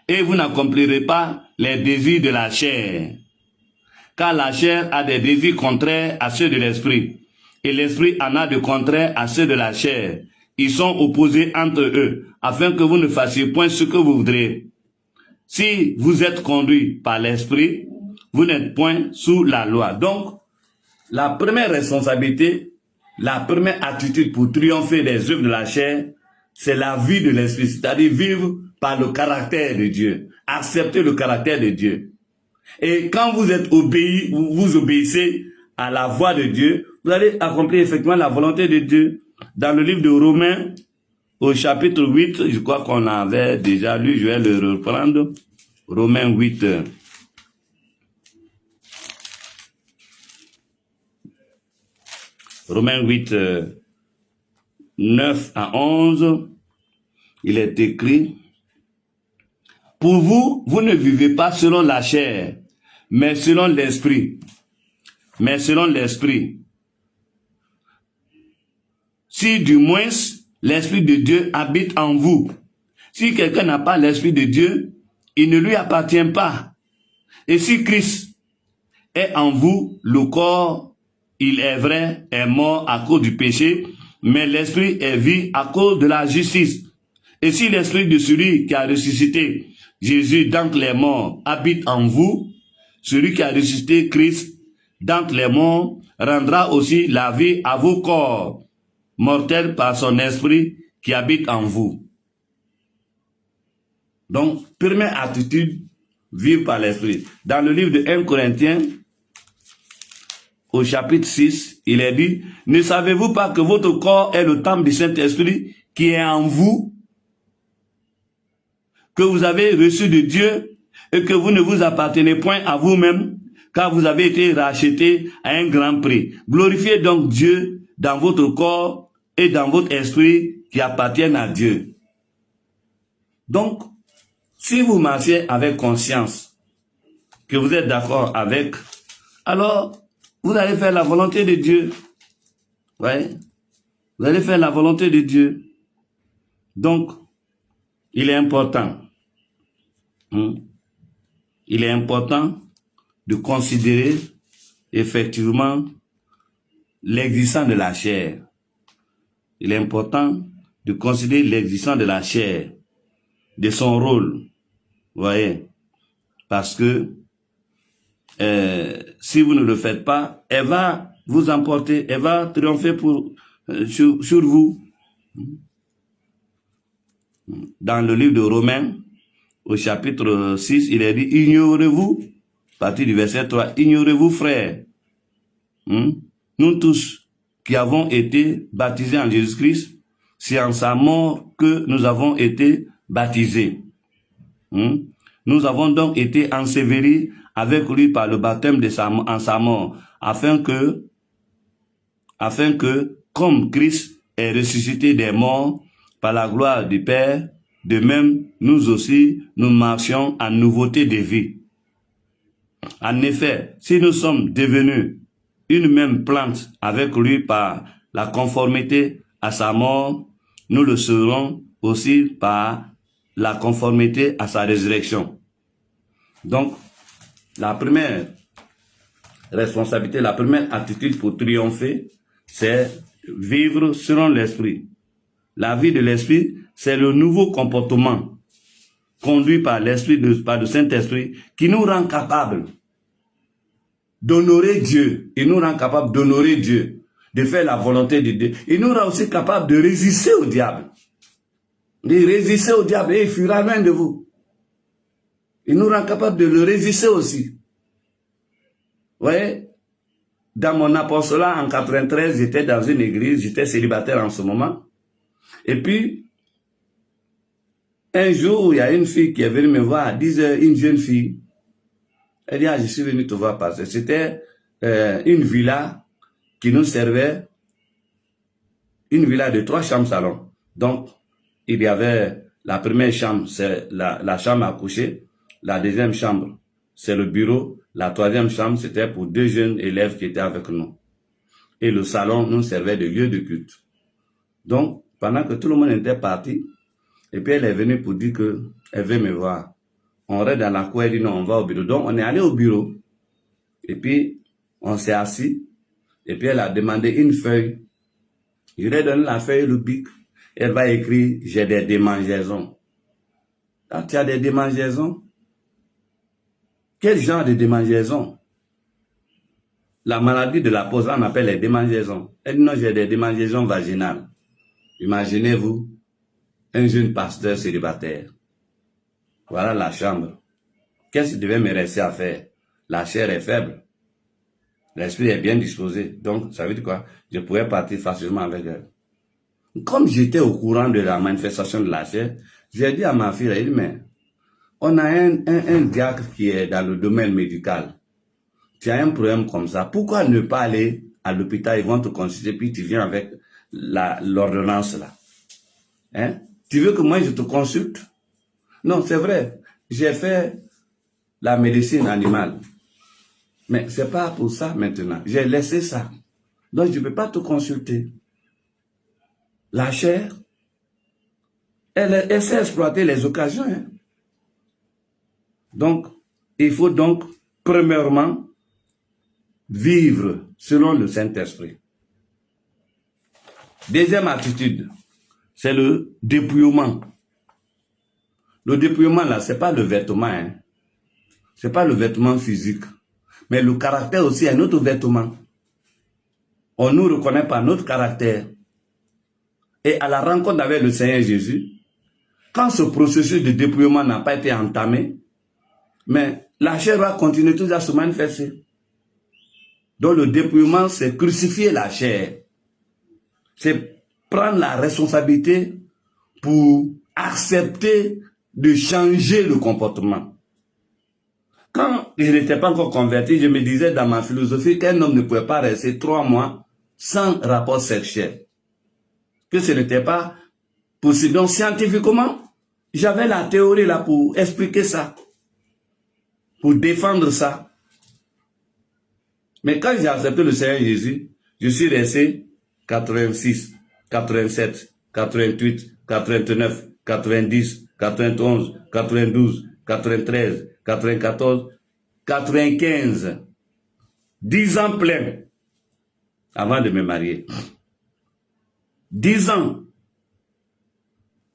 et vous n'accomplirez pas les désirs de la chair. Car la chair a des désirs contraires à ceux de l'esprit. Et l'esprit en a de contraires à ceux de la chair. Ils sont opposés entre eux, afin que vous ne fassiez point ce que vous voudrez. Si vous êtes conduit par l'esprit, vous n'êtes point sous la loi. Donc, la première responsabilité, la première attitude pour triompher des œuvres de la chair, c'est la vie de l'esprit, c'est-à-dire vivre par le caractère de Dieu, accepter le caractère de Dieu. Et quand vous êtes obéi, vous obéissez à la voix de Dieu, vous allez accomplir effectivement la volonté de Dieu. Dans le livre de Romains, au chapitre 8, je crois qu'on avait déjà lu, je vais le reprendre. Romains 8. Romains 8, 9 à 11, il est écrit, « Pour vous, vous ne vivez pas selon la chair, mais selon l'esprit. Mais selon l'esprit. Si du moins l'esprit de Dieu habite en vous. Si quelqu'un n'a pas l'esprit de Dieu, il ne lui appartient pas. Et si Christ est en vous, le corps, il est vrai, est mort à cause du péché, mais l'esprit est vie à cause de la justice. Et si l'esprit de celui qui a ressuscité Jésus d'entre les morts habite en vous, celui qui a ressuscité Christ d'entre les morts rendra aussi la vie à vos corps mortels par son esprit qui habite en vous. » Donc, première attitude, vivre par l'esprit. Dans le livre de 1 Corinthiens, au chapitre 6, il est dit, « Ne savez-vous pas que votre corps est le temple du Saint-Esprit qui est en vous, que vous avez reçu de Dieu et que vous ne vous appartenez point à vous-même, car vous avez été rachetés à un grand prix. Glorifiez donc Dieu dans votre corps et dans votre esprit qui appartiennent à Dieu. » Donc, si vous marchez avec conscience que vous êtes d'accord avec, alors vous allez faire la volonté de Dieu. Ouais. Vous allez faire la volonté de Dieu. Donc, il est important. Il est important de considérer effectivement l'existence de la chair. Il est important de considérer l'existence de la chair, de son rôle. Vous voyez? Parce que si vous ne le faites pas, elle va vous emporter, elle va triompher sur vous. Dans le livre de Romains, au chapitre 6, il est dit, ignorez-vous, à partir du verset 3, ignorez-vous, frères, nous tous qui avons été baptisés en Jésus-Christ, c'est en sa mort que nous avons été baptisés. Nous avons donc été ensevelis avec lui par le baptême en sa mort, afin que, comme Christ est ressuscité des morts par la gloire du Père, de même, nous aussi, nous marchions en nouveauté de vie. En effet, si nous sommes devenus une même plante avec lui par la conformité à sa mort, nous le serons aussi par la conformité à sa résurrection. Donc, la première responsabilité, la première attitude pour triompher, c'est vivre selon l'esprit. La vie de l'esprit, c'est le nouveau comportement conduit par l'esprit, par le Saint-Esprit, qui nous rend capables d'honorer Dieu. Il nous rend capables d'honorer Dieu, de faire la volonté de Dieu. Il nous rend aussi capables de résister au diable. De résister au diable et il fuira loin de vous. Il nous rend capables de le résister aussi. Vous voyez, dans mon apostolat en 93, j'étais dans une église, j'étais célibataire en ce moment. Et puis, un jour, il y a une fille qui est venue me voir à 10 heures, une jeune fille. Elle dit, je suis venu te voir passer. C'était une villa qui nous servait, une villa de 3 chambres salon. Donc, il y avait la première chambre, c'est la chambre à coucher. La deuxième chambre, c'est le bureau. La troisième chambre, c'était pour 2 jeunes élèves qui étaient avec nous. Et le salon nous servait de lieu de culte. Donc, pendant que tout le monde était parti, et puis elle est venue pour dire qu'elle veut me voir. On reste dans la cour, elle dit non, on va au bureau. Donc, on est allé au bureau. Et puis, on s'est assis. Et puis, elle a demandé une feuille. Je lui ai donné la feuille, le bic. Elle va écrire, j'ai des démangeaisons. Ah, tu as des démangeaisons? Quel genre de démangeaisons? La maladie de la pose, on appelle les démangeaisons. Elle dit non, j'ai des démangeaisons vaginales. Imaginez-vous, un jeune pasteur célibataire. Voilà la chambre. Qu'est-ce qui devait me rester à faire? La chair est faible. L'esprit est bien disposé. Donc, ça veut dire quoi? Je pourrais partir facilement avec elle. Comme j'étais au courant de la manifestation de la chair, j'ai dit à ma fille, elle dit, mais on a un diacre qui est dans le domaine médical. Tu as un problème comme ça. Pourquoi ne pas aller à l'hôpital, ils vont te consulter, puis tu viens avec l'ordonnance là. Hein? Tu veux que moi je te consulte? Non, c'est vrai. J'ai fait la médecine animale. Mais c'est pas pour ça maintenant. J'ai laissé ça. Donc je ne peux pas te consulter. La chair, elle sait exploiter les occasions. Hein? Donc, il faut donc, premièrement, vivre selon le Saint-Esprit. Deuxième attitude, c'est le dépouillement. Le dépouillement, là, ce n'est pas le vêtement. Hein? Ce n'est pas le vêtement physique. Mais le caractère aussi est notre vêtement. On ne nous reconnaît pas notre caractère. Et à la rencontre avec le Seigneur Jésus, quand ce processus de dépouillement n'a pas été entamé, mais la chair va continuer toujours à se manifester. Donc le dépouillement, c'est crucifier la chair. C'est prendre la responsabilité pour accepter de changer le comportement. Quand je n'étais pas encore converti, je me disais dans ma philosophie qu'un homme ne pouvait pas rester 3 mois sans rapport sexuel. Que ce n'était pas possible. Donc scientifiquement, j'avais la théorie là pour expliquer ça, pour défendre ça. Mais quand j'ai accepté le Seigneur Jésus, je suis resté 86, 87, 88, 89, 90, 91, 92, 93, 94, 95. 10 ans pleins avant de me marier. 10 ans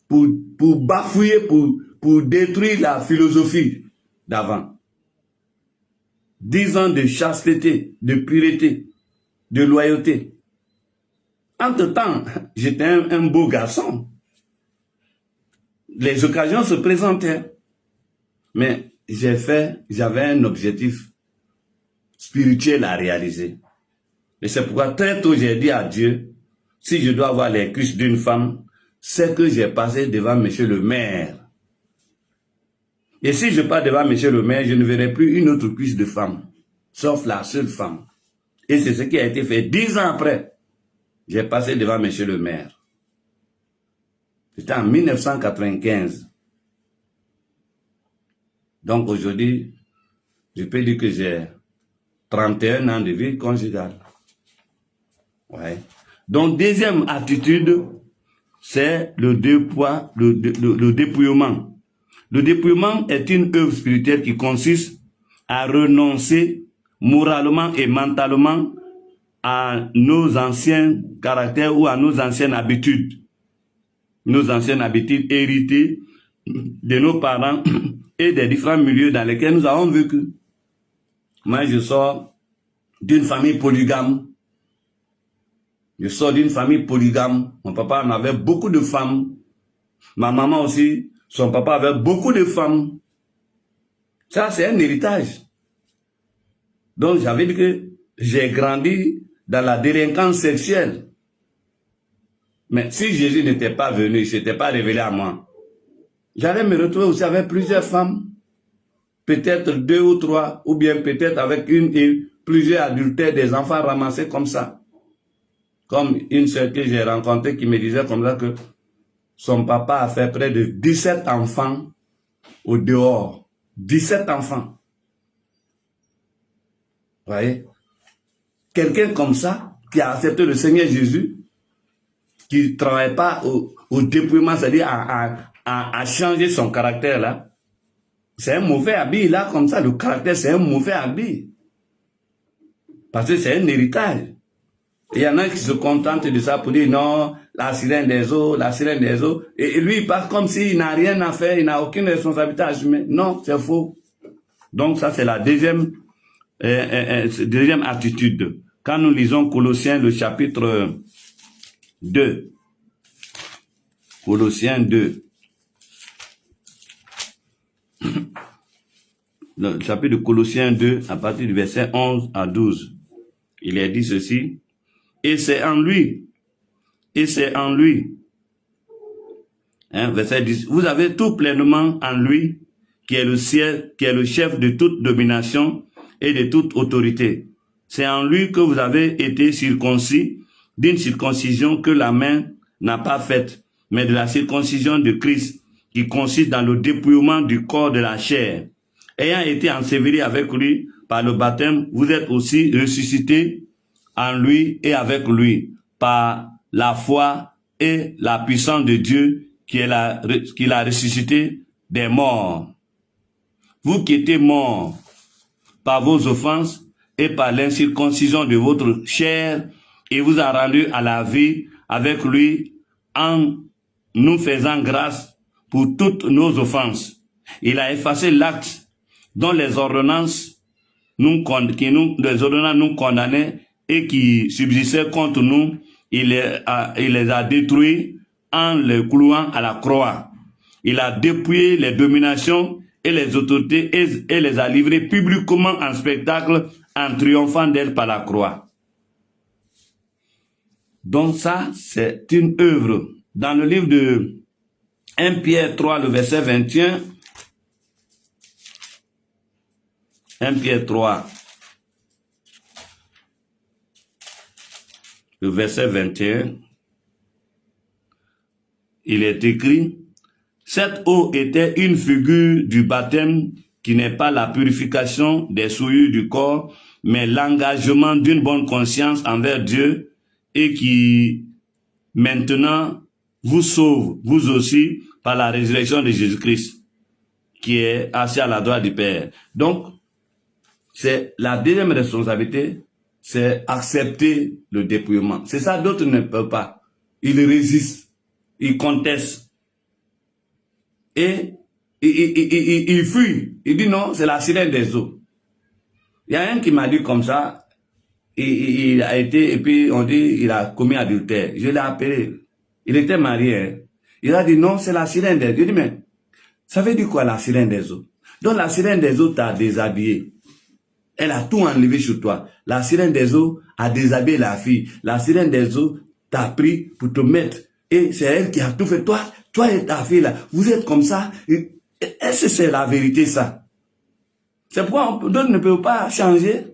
pour bafouiller, pour détruire la philosophie d'avant. 10 ans de chasteté, de pureté, de loyauté. Entre-temps, j'étais un beau garçon. Les occasions se présentaient. Mais j'avais un objectif spirituel à réaliser. Et c'est pourquoi très tôt j'ai dit à Dieu, si je dois avoir les cuisses d'une femme, c'est que j'ai passé devant monsieur le maire. Et si je passe devant monsieur le maire, je ne verrai plus une autre cuisse de femme, sauf la seule femme. Et c'est ce qui a été fait 10 ans après. J'ai passé devant monsieur le maire. C'était en 1995. Donc aujourd'hui, je peux dire que j'ai 31 ans de vie conjugale. Ouais. Donc deuxième attitude, c'est le dépouillement. Le dépouillement est une œuvre spirituelle qui consiste à renoncer moralement et mentalement à nos anciens caractères ou à nos anciennes habitudes. Nos anciennes habitudes héritées de nos parents et des différents milieux dans lesquels nous avons vécu. Moi, je sors d'une famille polygame. Mon papa en avait beaucoup de femmes. Ma maman aussi, son papa avait beaucoup de femmes. Ça, c'est un héritage. Donc, j'avais dit que j'ai grandi dans la délinquance sexuelle. Mais si Jésus n'était pas venu, il ne s'était pas révélé à moi, j'allais me retrouver aussi avec plusieurs femmes. Peut-être 2 ou 3, ou bien peut-être avec une et plusieurs adultères, des enfants ramassés comme ça. Comme une sœur que j'ai rencontrée qui me disait comme ça que son papa a fait près de 17 enfants au dehors. 17 enfants. Vous voyez? Quelqu'un comme ça, qui a accepté le Seigneur Jésus, qui ne travaille pas au dépouillement, c'est-à-dire à changer son caractère là, c'est un mauvais habit là, comme ça, le caractère c'est un mauvais habit. Parce que c'est un héritage. Il y en a qui se contentent de ça pour dire non, la sirène des eaux, et lui il passe comme s'il n'a rien à faire, il n'a aucune responsabilité à assumer. Non, c'est faux. Donc ça c'est la deuxième attitude. Quand nous lisons Colossiens le chapitre 2, Colossiens 2, le chapitre de Colossiens 2, à partir du verset 11 à 12, il est dit ceci: et c'est en lui et c'est en lui. Hein, verset 10. Vous avez tout pleinement en lui, qui est le ciel, qui est le chef de toute domination et de toute autorité. C'est en lui que vous avez été circoncis, d'une circoncision que la main n'a pas faite, mais de la circoncision de Christ, qui consiste dans le dépouillement du corps de la chair. Ayant été ensevelis avec lui par le baptême, vous êtes aussi ressuscités en lui et avec lui, par la foi et la puissance de Dieu qui l'a ressuscité des morts. Vous qui étiez morts par vos offenses et par l'incirconcision de votre chair, il vous a rendu à la vie avec lui en nous faisant grâce pour toutes nos offenses. Il a effacé l'acte dont les ordonnances nous condamnaient et qui subsistaient contre nous. Il les a détruits en les clouant à la croix. Il a dépouillé les dominations et les autorités et les a livrées publiquement en spectacle en triomphant d'elles par la croix. Donc ça, c'est une œuvre. Dans le livre de 1 Pierre 3, le verset 21, 1 Pierre 3, le verset 21, il est écrit, « Cette eau était une figure du baptême qui n'est pas la purification des souillures du corps, mais l'engagement d'une bonne conscience envers Dieu et qui maintenant vous sauve, vous aussi, par la résurrection de Jésus-Christ, qui est assis à la droite du Père. » Donc, c'est la deuxième responsabilité, c'est accepter le dépouillement. C'est ça, d'autres ne peuvent pas. Ils résistent, ils contestent. Et il fuit. Il dit non, c'est la sirène des eaux. Il y a un qui m'a dit comme ça, il a été, et puis on dit, il a commis adultère. Je l'ai appelé. Il était marié. Hein. Il a dit non, c'est la sirène des eaux. Je dis mais, ça veut dire quoi la sirène des eaux? Donc la sirène des eaux t'a déshabillé. Elle a tout enlevé sur toi. La sirène des eaux a déshabillé la fille. La sirène des eaux t'a pris pour te mettre. Et c'est elle qui a tout fait. Toi et ta fille là, vous êtes comme ça. Est-ce que c'est la vérité ça? C'est pourquoi d'autres ne peuvent pas changer.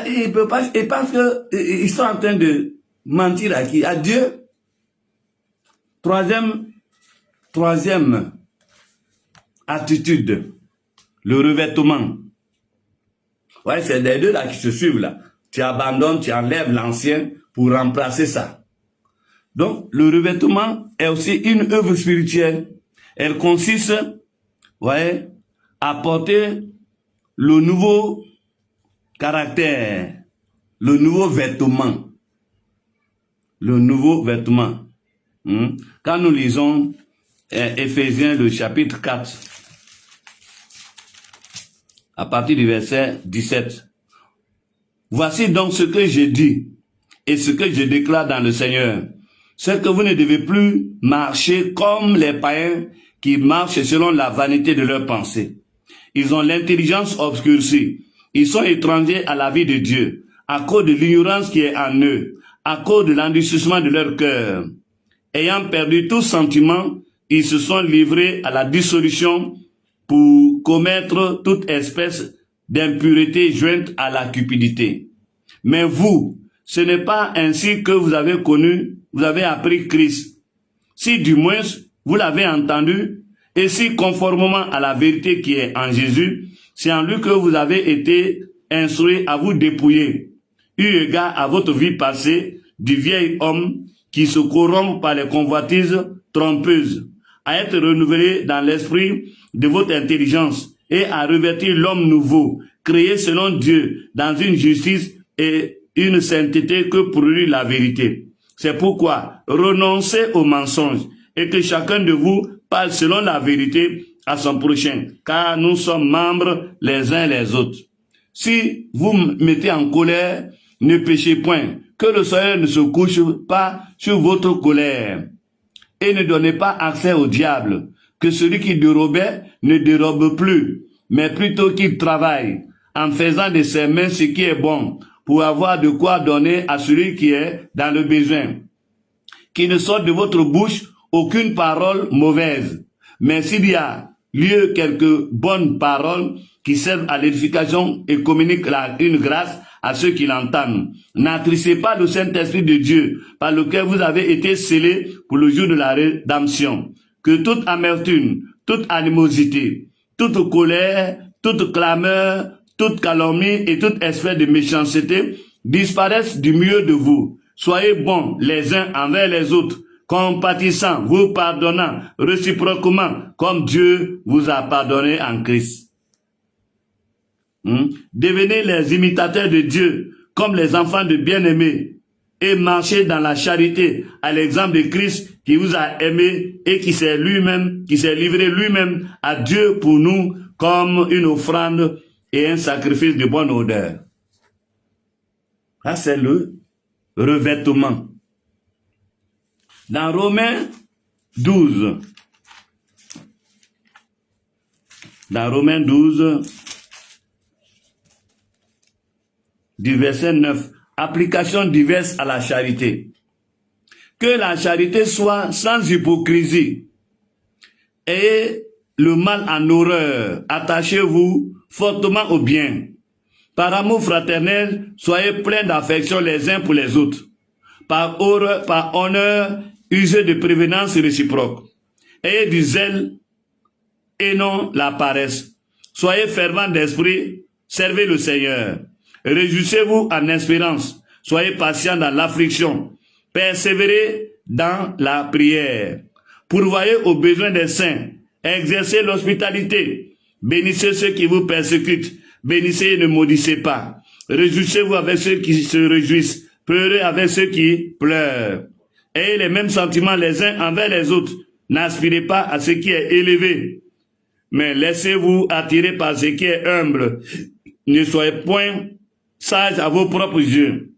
Ils ne peuvent pas, et parce qu'ils sont en train de mentir à qui? À Dieu. Troisième attitude, le revêtement. Ouais, c'est les deux là qui se suivent là. Tu abandonnes, tu enlèves l'ancien pour remplacer ça. Donc, le revêtement est aussi une œuvre spirituelle. Elle consiste, ouais, à porter le nouveau caractère, le nouveau vêtement. Le nouveau vêtement. Quand nous lisons Éphésiens, le chapitre 4, à partir du verset 17. Voici donc ce que j'ai dit et ce que je déclare dans le Seigneur. C'est que vous ne devez plus marcher comme les païens qui marchent selon la vanité de leurs pensées. Ils ont l'intelligence obscurcie. Ils sont étrangers à la vie de Dieu à cause de l'ignorance qui est en eux, à cause de l'endurcissement de leur cœur. Ayant perdu tout sentiment, ils se sont livrés à la dissolution pour commettre toute espèce d'impureté jointe à la cupidité. Mais vous, ce n'est pas ainsi que vous avez connu, vous avez appris Christ. Si du moins vous l'avez entendu, et si conformément à la vérité qui est en Jésus, c'est en lui que vous avez été instruits à vous dépouiller, eu égard à votre vie passée du vieil homme qui se corrompt par les convoitises trompeuses, à être renouvelé dans l'esprit de votre intelligence et à revêtir l'homme nouveau, créé selon Dieu dans une justice et une sainteté que produit la vérité. C'est pourquoi renoncez aux mensonges et que chacun de vous parle selon la vérité à son prochain, car nous sommes membres les uns les autres. Si vous mettez en colère, ne péchez point, que le soleil ne se couche pas sur votre colère. Et ne donnez pas accès au diable, que celui qui dérobait ne dérobe plus, mais plutôt qu'il travaille, en faisant de ses mains ce qui est bon, pour avoir de quoi donner à celui qui est dans le besoin. Qu'il ne sorte de votre bouche aucune parole mauvaise, mais s'il y a lieu quelques bonnes paroles qui servent à l'édification et communiquent une grâce à ceux qui l'entendent. N'attristez pas le Saint-Esprit de Dieu, par lequel vous avez été scellés pour le jour de la rédemption. Que toute amertume, toute animosité, toute colère, toute clameur, toute calomnie et toute espèce de méchanceté disparaissent du milieu de vous. Soyez bons les uns envers les autres, compatissants, vous pardonnant réciproquement, comme Dieu vous a pardonné en Christ. Devenez les imitateurs de Dieu, comme les enfants de bien-aimés, et marchez dans la charité, à l'exemple de Christ qui vous a aimé et qui s'est livré lui-même à Dieu pour nous comme une offrande et un sacrifice de bonne odeur. Ça, c'est le revêtement. Dans Romains 12, du verset 9, application diverse à la charité. Que la charité soit sans hypocrisie. Ayez le mal en horreur. Attachez-vous fortement au bien. Par amour fraternel, soyez pleins d'affection les uns pour les autres. Par honneur, usez de prévenance réciproque. Ayez du zèle et non la paresse. Soyez fervents d'esprit, servez le Seigneur. Réjouissez-vous en espérance. Soyez patients dans l'affliction. Persévérez dans la prière. Pourvoyez aux besoins des saints. Exercez l'hospitalité. Bénissez ceux qui vous persécutent. Bénissez et ne maudissez pas. Réjouissez-vous avec ceux qui se réjouissent. Pleurez avec ceux qui pleurent. Ayez les mêmes sentiments les uns envers les autres. N'aspirez pas à ce qui est élevé, mais laissez-vous attirer par ce qui est humble. Ne soyez point sages à vos propres yeux.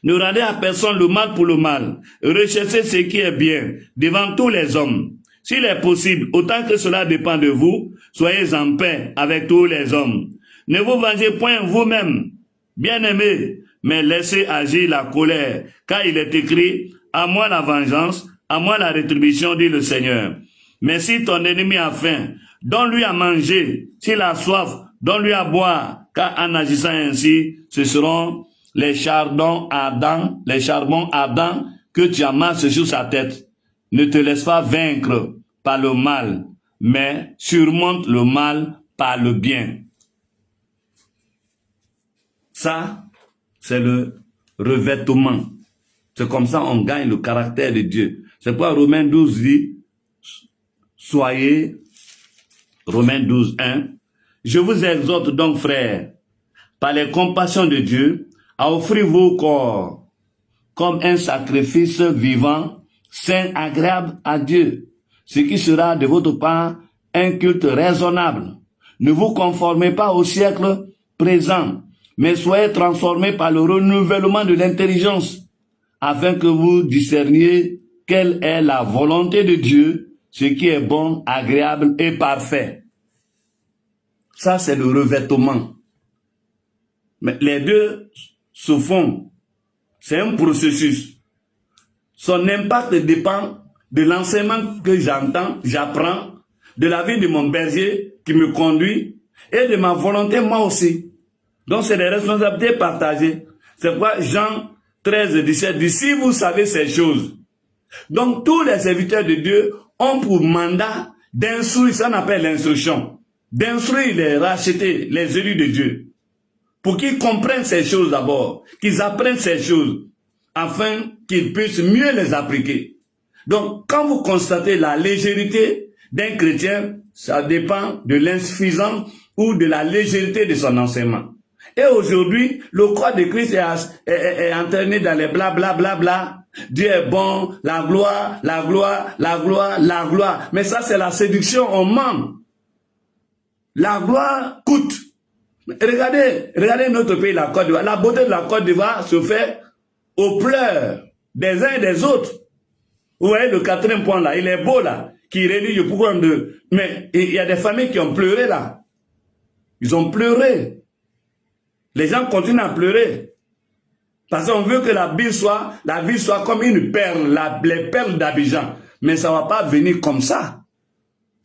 Ne rendez à personne le mal pour le mal. Recherchez ce qui est bien devant tous les hommes. S'il est possible, autant que cela dépend de vous, soyez en paix avec tous les hommes. Ne vous vengez point vous-même, bien-aimés, mais laissez agir la colère, car il est écrit, à moi la vengeance, à moi la rétribution, dit le Seigneur. Mais si ton ennemi a faim, donne-lui à manger. S'il a soif, donne-lui à boire, car en agissant ainsi, ce seront les charbons ardents que tu amasses sur sa tête. Ne te laisse pas vaincre par le mal, mais surmonte le mal par le bien. Ça, c'est le revêtement. C'est comme ça on gagne le caractère de Dieu. C'est pourquoi Romains 12 dit, Romains 12, 1, je vous exhorte donc, frères, par les compassions de Dieu, à offrir vos corps comme un sacrifice vivant, saint, agréable à Dieu, ce qui sera de votre part un culte raisonnable. Ne vous conformez pas au siècle présent, mais soyez transformés par le renouvellement de l'intelligence, afin que vous discerniez quelle est la volonté de Dieu, ce qui est bon, agréable et parfait. Ça, c'est le revêtement. Mais les deux se font. C'est un processus. Son impact dépend de l'enseignement que j'apprends, de la vie de mon berger qui me conduit et de ma volonté moi aussi. Donc c'est des responsabilités partagées. C'est pourquoi Jean 13, 17 dit, si vous savez ces choses. Donc tous les serviteurs de Dieu ont pour mandat d'instruire, ça on appelle l'instruction, d'instruire les rachetés, les élus de Dieu, pour qu'ils comprennent ces choses d'abord, qu'ils apprennent ces choses, afin qu'ils puissent mieux les appliquer. Donc quand vous constatez la légèreté d'un chrétien, ça dépend de l'insuffisance ou de la légèreté de son enseignement. Et aujourd'hui, le corps de Christ est entraîné dans les blablabla. Dieu est bon, la gloire, la gloire, la gloire, la gloire. Mais ça, c'est la séduction, on ment. La gloire coûte. Regardez notre pays, la Côte d'Ivoire. La beauté de la Côte d'Ivoire se fait aux pleurs des uns et des autres. Vous voyez le quatrième point là, il est beau là, qui relie le programme de... Mais il y a des familles qui ont pleuré là. Ils ont pleuré. Les gens continuent à pleurer. Parce qu'on veut que la vie soit comme une perle, les perles d'Abidjan. Mais ça ne va pas venir comme ça.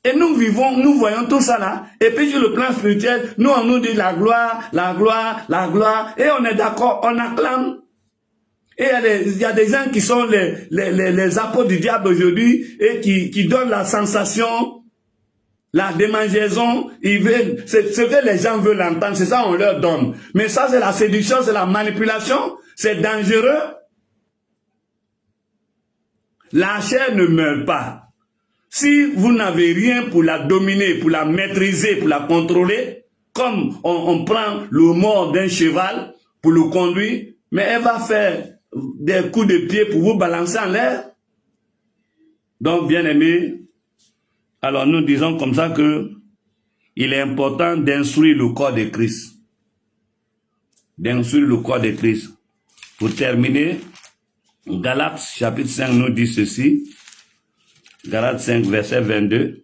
Et nous voyons tout ça là. Et puis sur le plan spirituel, nous on nous dit la gloire, la gloire, la gloire. Et on est d'accord, on acclame. Et il y a des gens qui sont les apôtres du diable aujourd'hui et qui donnent la sensation, la démangeaison. Ce que les gens veulent entendre, c'est ça on leur donne. Mais ça c'est la séduction, c'est la manipulation, c'est dangereux. La chair ne meurt pas. Si vous n'avez rien pour la dominer, pour la maîtriser, pour la contrôler, comme on prend le mort d'un cheval pour le conduire, mais elle va faire des coups de pied pour vous balancer en l'air. Donc, bien aimé, alors nous disons comme ça que il est important d'instruire le corps de Christ. D'instruire le corps de Christ. Pour terminer, Galates chapitre 5 nous dit ceci. Galates 5, verset 22.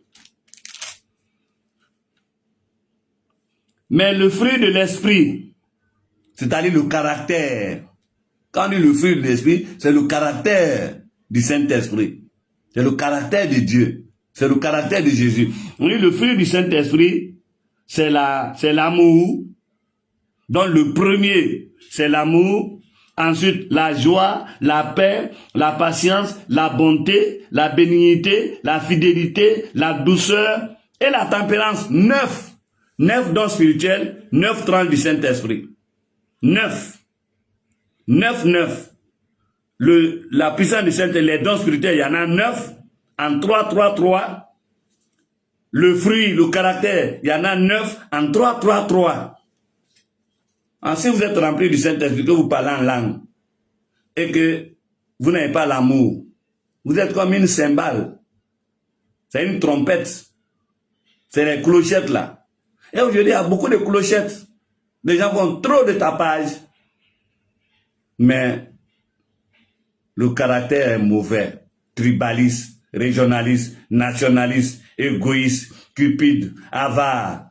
Mais le fruit de l'esprit, c'est-à-dire le caractère. Quand on dit le fruit de l'esprit, c'est le caractère du Saint-Esprit. C'est le caractère de Dieu. C'est le caractère de Jésus. On dit le fruit du Saint-Esprit, c'est l'amour. Donc le premier, c'est l'amour. Ensuite, la joie, la paix, la patience, la bonté, la bénignité, la fidélité, la douceur et la tempérance. 9 dons spirituels, 9 tranches du Saint-Esprit. 9. La puissance du Saint-Esprit, les dons spirituels, il y en a 9. En 3. Le fruit, le caractère, il y en a 9. En 3. Si vous êtes rempli du Saint-Esprit, que vous parlez en langue, et que vous n'avez pas l'amour, vous êtes comme une cymbale. C'est une trompette. C'est les clochettes là. Et aujourd'hui, il y a beaucoup de clochettes. Les gens font trop de tapage. Mais le caractère est mauvais. Tribaliste, régionaliste, nationaliste, égoïste, cupide, avare.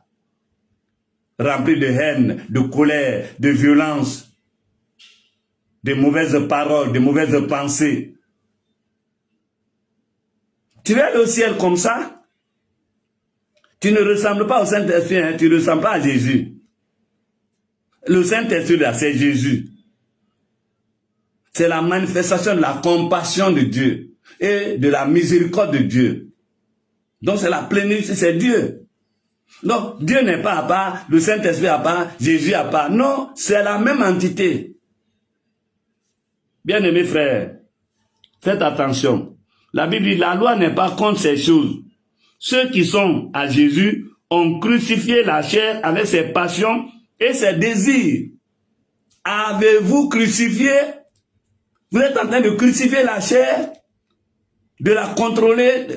Rempli de haine, de colère, de violence, de mauvaises paroles, de mauvaises pensées. Tu vas aller au ciel comme ça? Tu ne ressembles pas au Saint-Esprit, hein? Tu ne ressembles pas à Jésus. Le Saint-Esprit là, c'est Jésus. C'est la manifestation de la compassion de Dieu et de la miséricorde de Dieu. Donc c'est la plénitude, c'est Dieu. Donc, Dieu n'est pas à part, le Saint-Esprit à part, Jésus à part. Non, c'est la même entité. Bien-aimés frères, faites attention. La Bible dit, la loi n'est pas contre ces choses. Ceux qui sont à Jésus ont crucifié la chair avec ses passions et ses désirs. Avez-vous crucifié? Vous êtes en train de crucifier la chair, de la contrôler,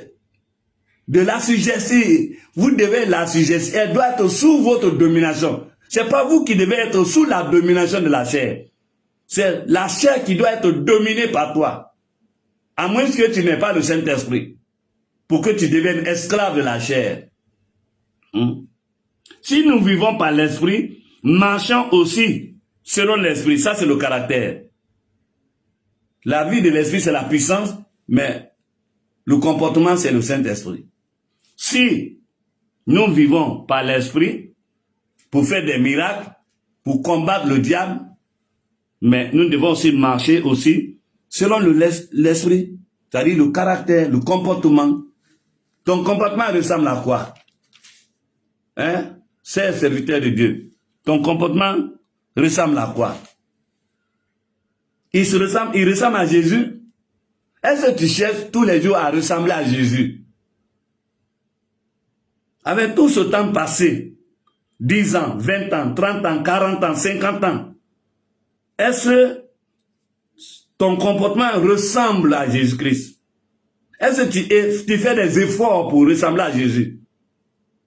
de l'assujettir. Vous devez l'assujettir. Elle doit être sous votre domination. Ce n'est pas vous qui devez être sous la domination de la chair. C'est la chair qui doit être dominée par toi. À moins que tu n'aies pas le Saint-Esprit. Pour que tu deviennes esclave de la chair. Si nous vivons par l'Esprit, marchons aussi selon l'Esprit. Ça, c'est le caractère. La vie de l'Esprit, c'est la puissance, mais le comportement, c'est le Saint-Esprit. Si nous vivons par l'Esprit, pour faire des miracles, pour combattre le diable, mais nous devons aussi marcher aussi selon l'Esprit, c'est-à-dire le caractère, le comportement. Ton comportement ressemble à quoi? Hein? C'est serviteur de Dieu. Ton comportement ressemble à quoi? Il ressemble à Jésus? Est-ce que tu cherches tous les jours à ressembler à Jésus? Avec tout ce temps passé, 10 ans, 20 ans, 30 ans, 40 ans, 50 ans, est-ce que ton comportement ressemble à Jésus-Christ? Est-ce que tu fais des efforts pour ressembler à Jésus?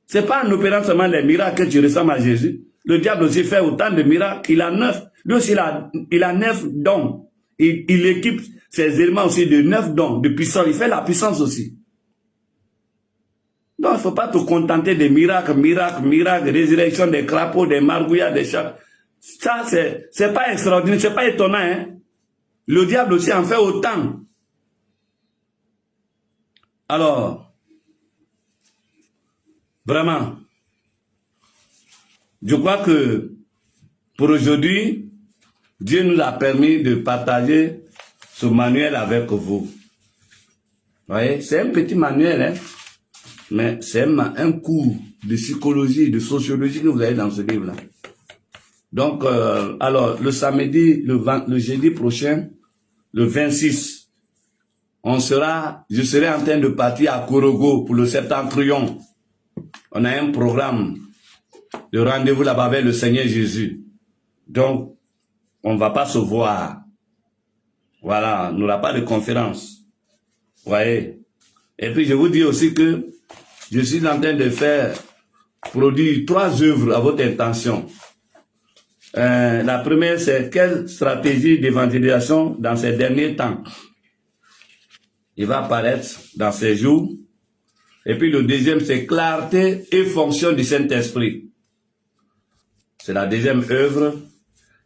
Ce n'est pas en opérant seulement les miracles que tu ressembles à Jésus. Le diable aussi fait autant de miracles. Il a 9. Lui aussi, il a 9 dons. Il équipe ses éléments aussi de 9 dons, de puissance. Il fait la puissance aussi. Donc, il ne faut pas te contenter des miracles, résurrection des crapauds, des margouillards, des chats. Ça, c'est pas extraordinaire, c'est pas étonnant. Hein? Le diable aussi en fait autant. Alors, vraiment, je crois que pour aujourd'hui, Dieu nous a permis de partager ce manuel avec vous. Vous voyez, c'est un petit manuel, hein? Mais c'est un cours de psychologie, de sociologie que vous avez dans ce livre-là. Donc, alors, le samedi, le jeudi prochain, le 26, je serai en train de partir à Korogo pour le septentrion. On a un programme de rendez-vous là-bas avec le Seigneur Jésus. Donc, on ne va pas se voir. Voilà, on n'aura pas de conférence. Vous voyez. Et puis, je vous dis aussi que je suis en train de produire 3 œuvres à votre intention. La première, c'est quelle stratégie d'évangélisation dans ces derniers temps. Il va apparaître dans ces jours. Et puis le deuxième, c'est clarté et fonction du Saint-Esprit. C'est la deuxième œuvre.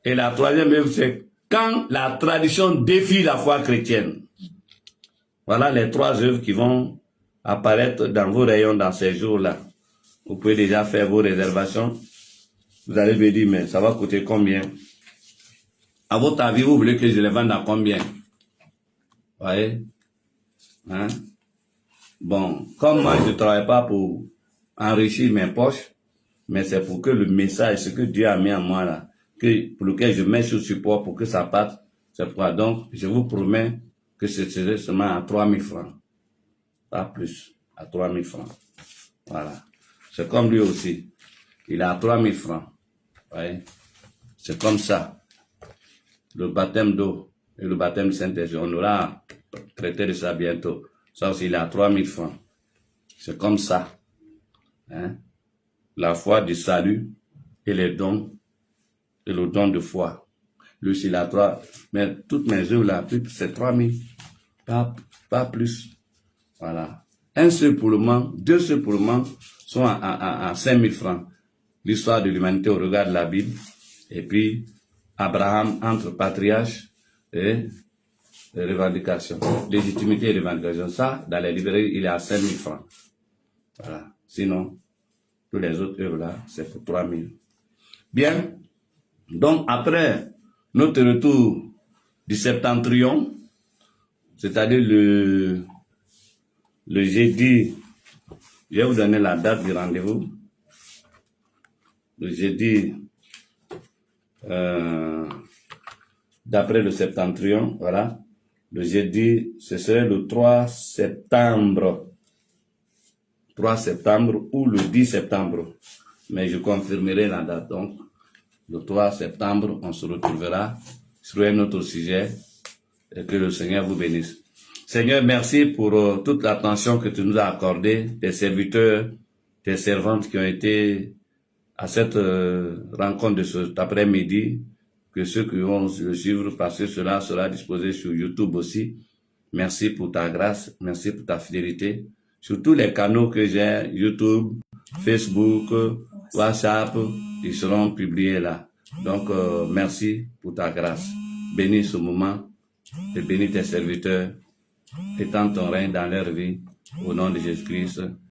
Et la troisième œuvre, c'est quand la tradition défie la foi chrétienne. Voilà les 3 œuvres qui vont apparaître dans vos rayons dans ces jours-là. Vous pouvez déjà faire vos réservations. Vous allez me dire, mais ça va coûter combien? À votre avis, vous voulez que je les vende à combien? Vous voyez? Hein? Bon, comme moi, je ne travaille pas pour enrichir mes poches, mais c'est pour que le message, ce que Dieu a mis en moi là, pour lequel je mets sur support pour que ça parte, c'est pourquoi donc, je vous promets que ce serait seulement à 3 000 francs. Pas plus, à 3 000 francs. Voilà. C'est comme lui aussi. Il a 3 000 francs. Ouais. C'est comme ça. Le baptême d'eau et le baptême du Saint-Esprit, on aura traité de ça bientôt. Ça aussi, il a 3 000 francs. C'est comme ça. Hein? La foi du salut et les dons, et le don de foi. Lui, il a 3. Mais toutes mes œuvres là, c'est 3 000. Pas plus. Voilà. Un seul pour le moment, 2 seuls pour le moment sont à 5 000 francs. L'histoire de l'humanité au regard de la Bible. Et puis, Abraham entre patriarche et revendication. Légitimité et revendication. Ça, dans les librairies, il est à 5 000 francs. Voilà. Sinon, tous les autres œuvres là, c'est pour 3 000. Bien. Donc, après notre retour du septentrion, c'est-à-dire le jeudi, je vais vous donner la date du rendez-vous. Le jeudi, d'après le septentrion, voilà. Le jeudi, ce serait le 3 septembre. 3 septembre ou le 10 septembre. Mais je confirmerai la date. Donc, le 3 septembre, on se retrouvera sur un autre sujet et que le Seigneur vous bénisse. Seigneur, merci pour toute l'attention que tu nous as accordée, tes serviteurs, tes servantes qui ont été à cette rencontre de cet après-midi, que ceux qui vont le suivre, parce que cela sera disposé sur YouTube aussi. Merci pour ta grâce, merci pour ta fidélité. Sur tous les canaux que j'ai, YouTube, Facebook, WhatsApp, ils seront publiés là. Donc, merci pour ta grâce. Bénis ce moment et bénis tes serviteurs, étends ton règne dans leur vie, au nom de Jésus-Christ.